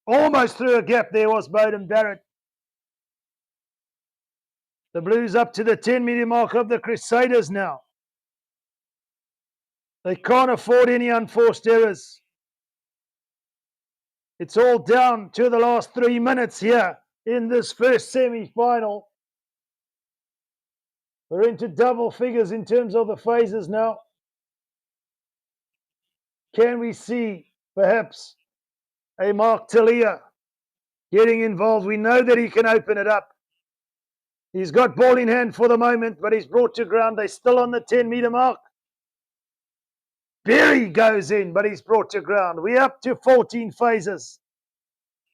Almost through a gap there was Bowden Barrett. The Blues up to the 10-metre mark of the Crusaders now. They can't afford any unforced errors. It's all down to the last 3 minutes here in this first semi-final. We're into double figures in terms of the phases now. Can we see perhaps a Mark Talia getting involved? We know that he can open it up. He's got ball in hand for the moment, but he's brought to ground. They're still on the 10-metre mark. Berry goes in, but he's brought to ground. We're up to 14 phases.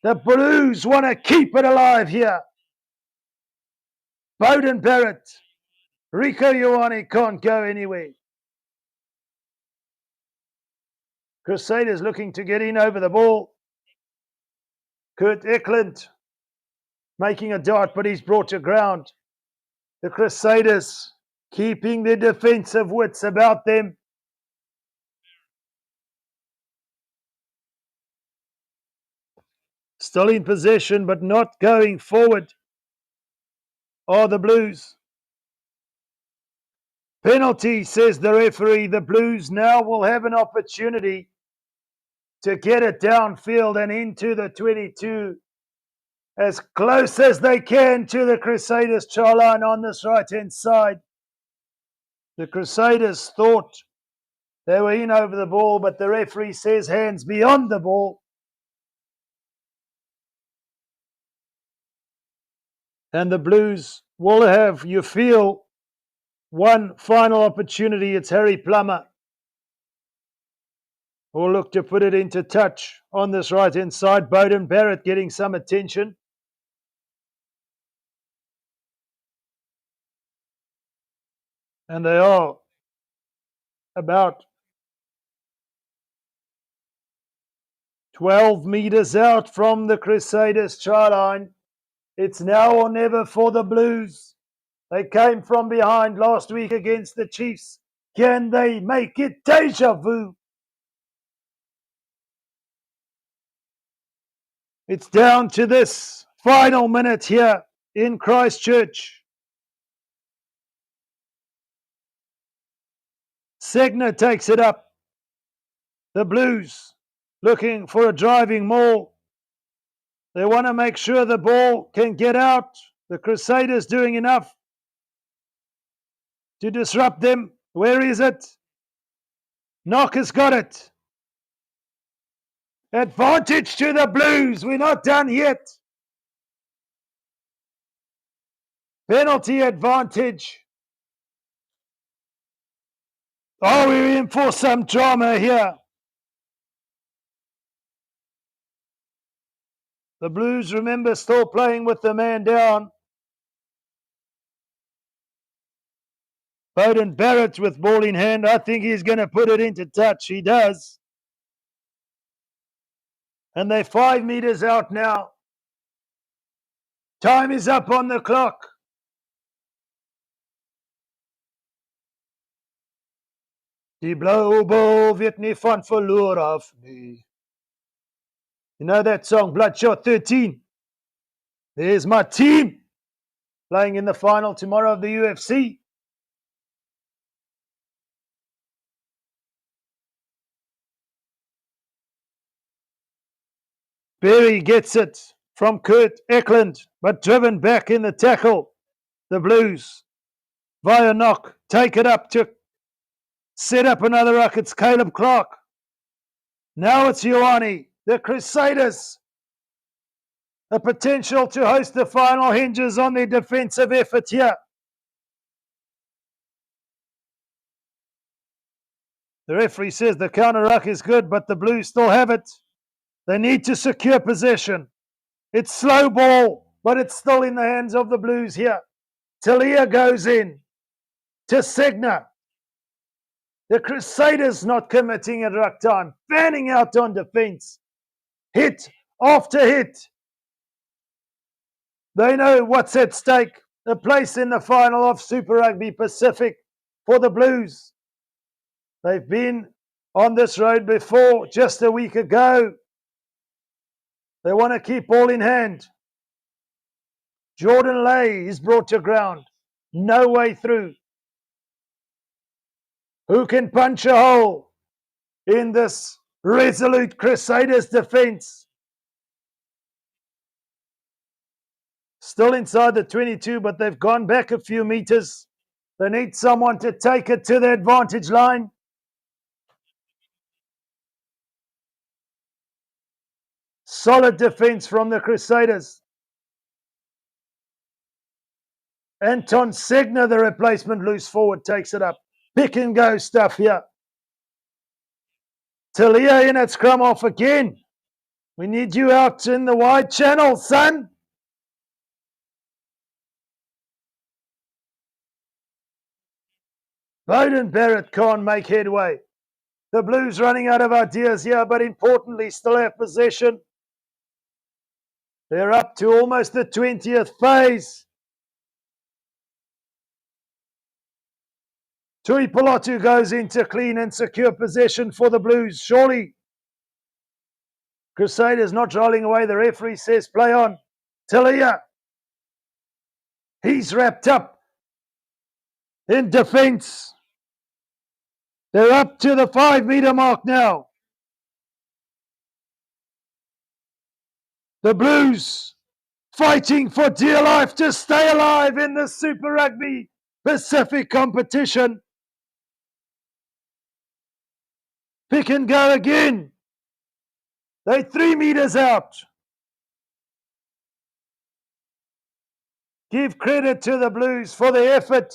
The Blues want to keep it alive here. Bowden Barrett, Rico Ioane can't go anywhere. Crusaders looking to get in over the ball. Kurt Eklund making a dart, but he's brought to ground. The Crusaders keeping their defensive wits about them. Still in possession, but not going forward are the Blues. Penalty, says the referee. The Blues now will have an opportunity to get it downfield and into the 22, as close as they can to the Crusaders' try line on this right-hand side. The Crusaders thought they were in over the ball, but the referee says hands beyond the ball. And the Blues will have, you feel, one final opportunity. It's Harry Plummer will look to put it into touch on this right-hand side. Beauden Barrett getting some attention. And they are about 12 meters out from the Crusaders' try line. It's now or never for the Blues. They came from behind last week against the Chiefs. Can they make it deja vu? It's down to this final minute here in Christchurch. Segner takes it up. The Blues looking for a driving maul. They want to make sure the ball can get out. The Crusaders doing enough to disrupt them. Where is it? Knock has got it. Advantage to the Blues. We're not done yet. Penalty advantage. Oh, we're in for some drama here. The Blues, remember, still playing with the man down. Beauden Barrett with ball in hand. I think he's going to put it into touch. He does. And they're 5 meters out now. Time is up on the clock. Die blauwe bal weet nie van verloor af nie. You know that song, Bloodshot 13? There's my team playing in the final tomorrow of the UFC. Berry gets it from Kurt Eklund, but driven back in the tackle. The Blues, via knock, take it up to set up another ruck. It's Caleb Clark. Now it's Ioane. The Crusaders, the potential to host the final hinges on their defensive effort here. The referee says the counter ruck is good, but the Blues still have it. They need to secure possession. It's slow ball, but it's still in the hands of the Blues here. Talia goes in to Segner. The Crusaders not committing at ruck time, fanning out on defense. Hit after hit. They know what's at stake. A place in the final of Super Rugby Pacific for the Blues. They've been on this road before, just a week ago. They want to keep all in hand. Jordan Lay is brought to ground. No way through. Who can punch a hole in this resolute Crusaders defense? Still inside the 22, but they've gone back a few meters. They need someone to take it to the advantage line. Solid defense from the Crusaders. Anton Segner, the replacement loose forward, takes it up. Pick and go stuff here. Talia in at scrum off again. We need you out in the wide channel, son. Beauden Barrett can't make headway. The Blues running out of ideas here, but importantly still have possession. They're up to almost the 20th phase. Tui Pilatu goes into clean and secure possession for the Blues. Surely Crusaders not rolling away. The referee says play on. Talia. He's wrapped up in defense. They're up to the 5-meter mark now. The Blues fighting for dear life to stay alive in the Super Rugby Pacific competition. Pick and go again. They're 3 meters out. Give credit to the Blues for the effort.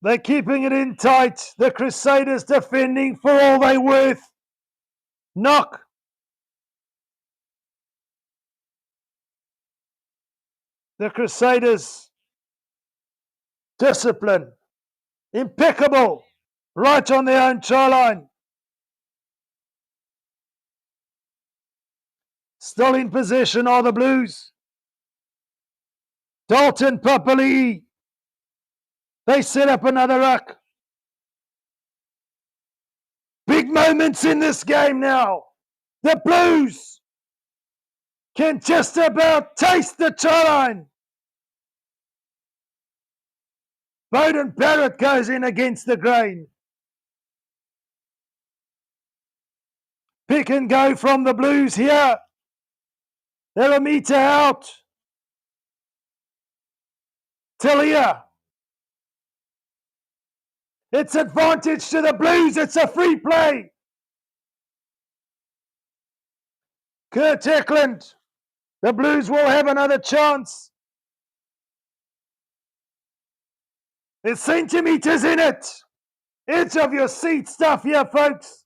They're keeping it in tight. The Crusaders defending for all they're worth. Knock. The Crusaders, discipline, impeccable, right on their own try line. Still in possession are the Blues. Dalton Papali. They set up another ruck. Big moments in this game now. The Blues can just about taste the try line. Bowden Barrett goes in against the grain. Pick and go from the Blues here. They're a meter out. Talia. It's advantage to the Blues. It's a free play. Kurt Eklund. The Blues will have another chance. There's centimeters in it. Edge of your seat stuff here, folks.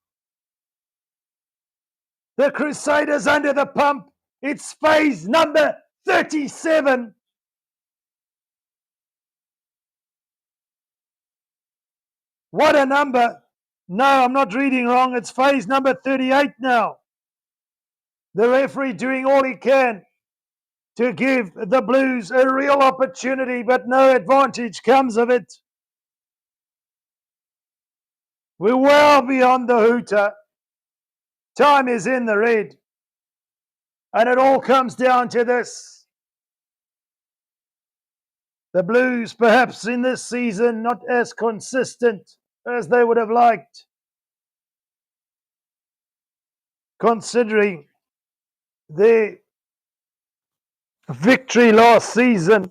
The Crusaders under the pump. It's phase number 37. What a number. No, I'm not reading wrong. It's phase number 38 now. The referee doing all he can to give the Blues a real opportunity, but no advantage comes of it. We're well beyond the hooter. Time is in the red. And it all comes down to this. The Blues, perhaps in this season, not as consistent as they would have liked, considering their victory last season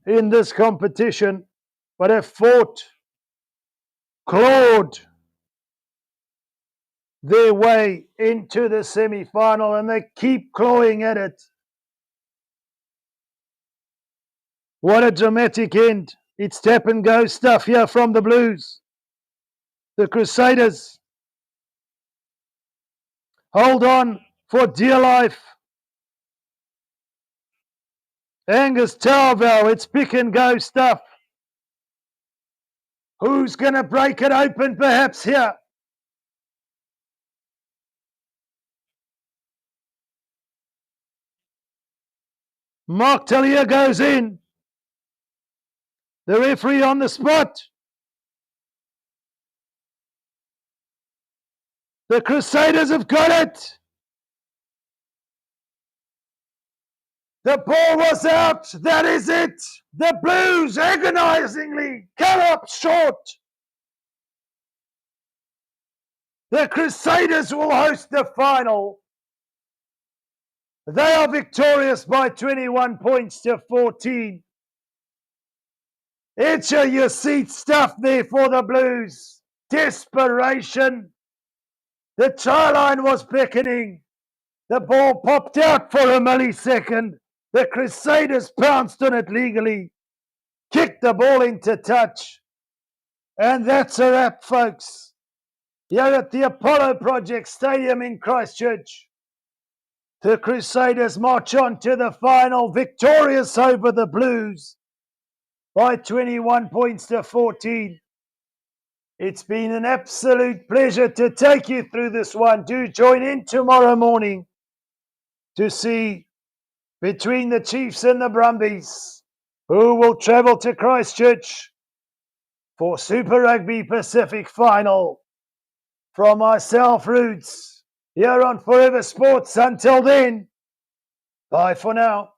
in this competition, but have fought, clawed their way into the semi-final, and they keep clawing at it. What a dramatic end. It's tap and go stuff here from the Blues. The Crusaders hold on for dear life. Angus Talvell, it's pick and go stuff. Who's going to break it open perhaps here? Mark Talia goes in. The referee on the spot. The Crusaders have got it. The ball was out. That is it. The Blues agonizingly come up short. The Crusaders will host the final. They are victorious by 21 points to 14. Edge of your seat stuff there for the Blues. Desperation. The try line was beckoning. The ball popped out for a millisecond. The Crusaders pounced on it legally. Kicked the ball into touch. And that's a wrap, folks. Here at the Apollo Project Stadium in Christchurch. The Crusaders march on to the final, victorious over the Blues by 21 points to 14. It's been an absolute pleasure to take you through this one. Do join in tomorrow morning to see between the Chiefs and the Brumbies who will travel to Christchurch for Super Rugby Pacific Final. From myself, Roots, here on Forever Sports. Until then, bye for now.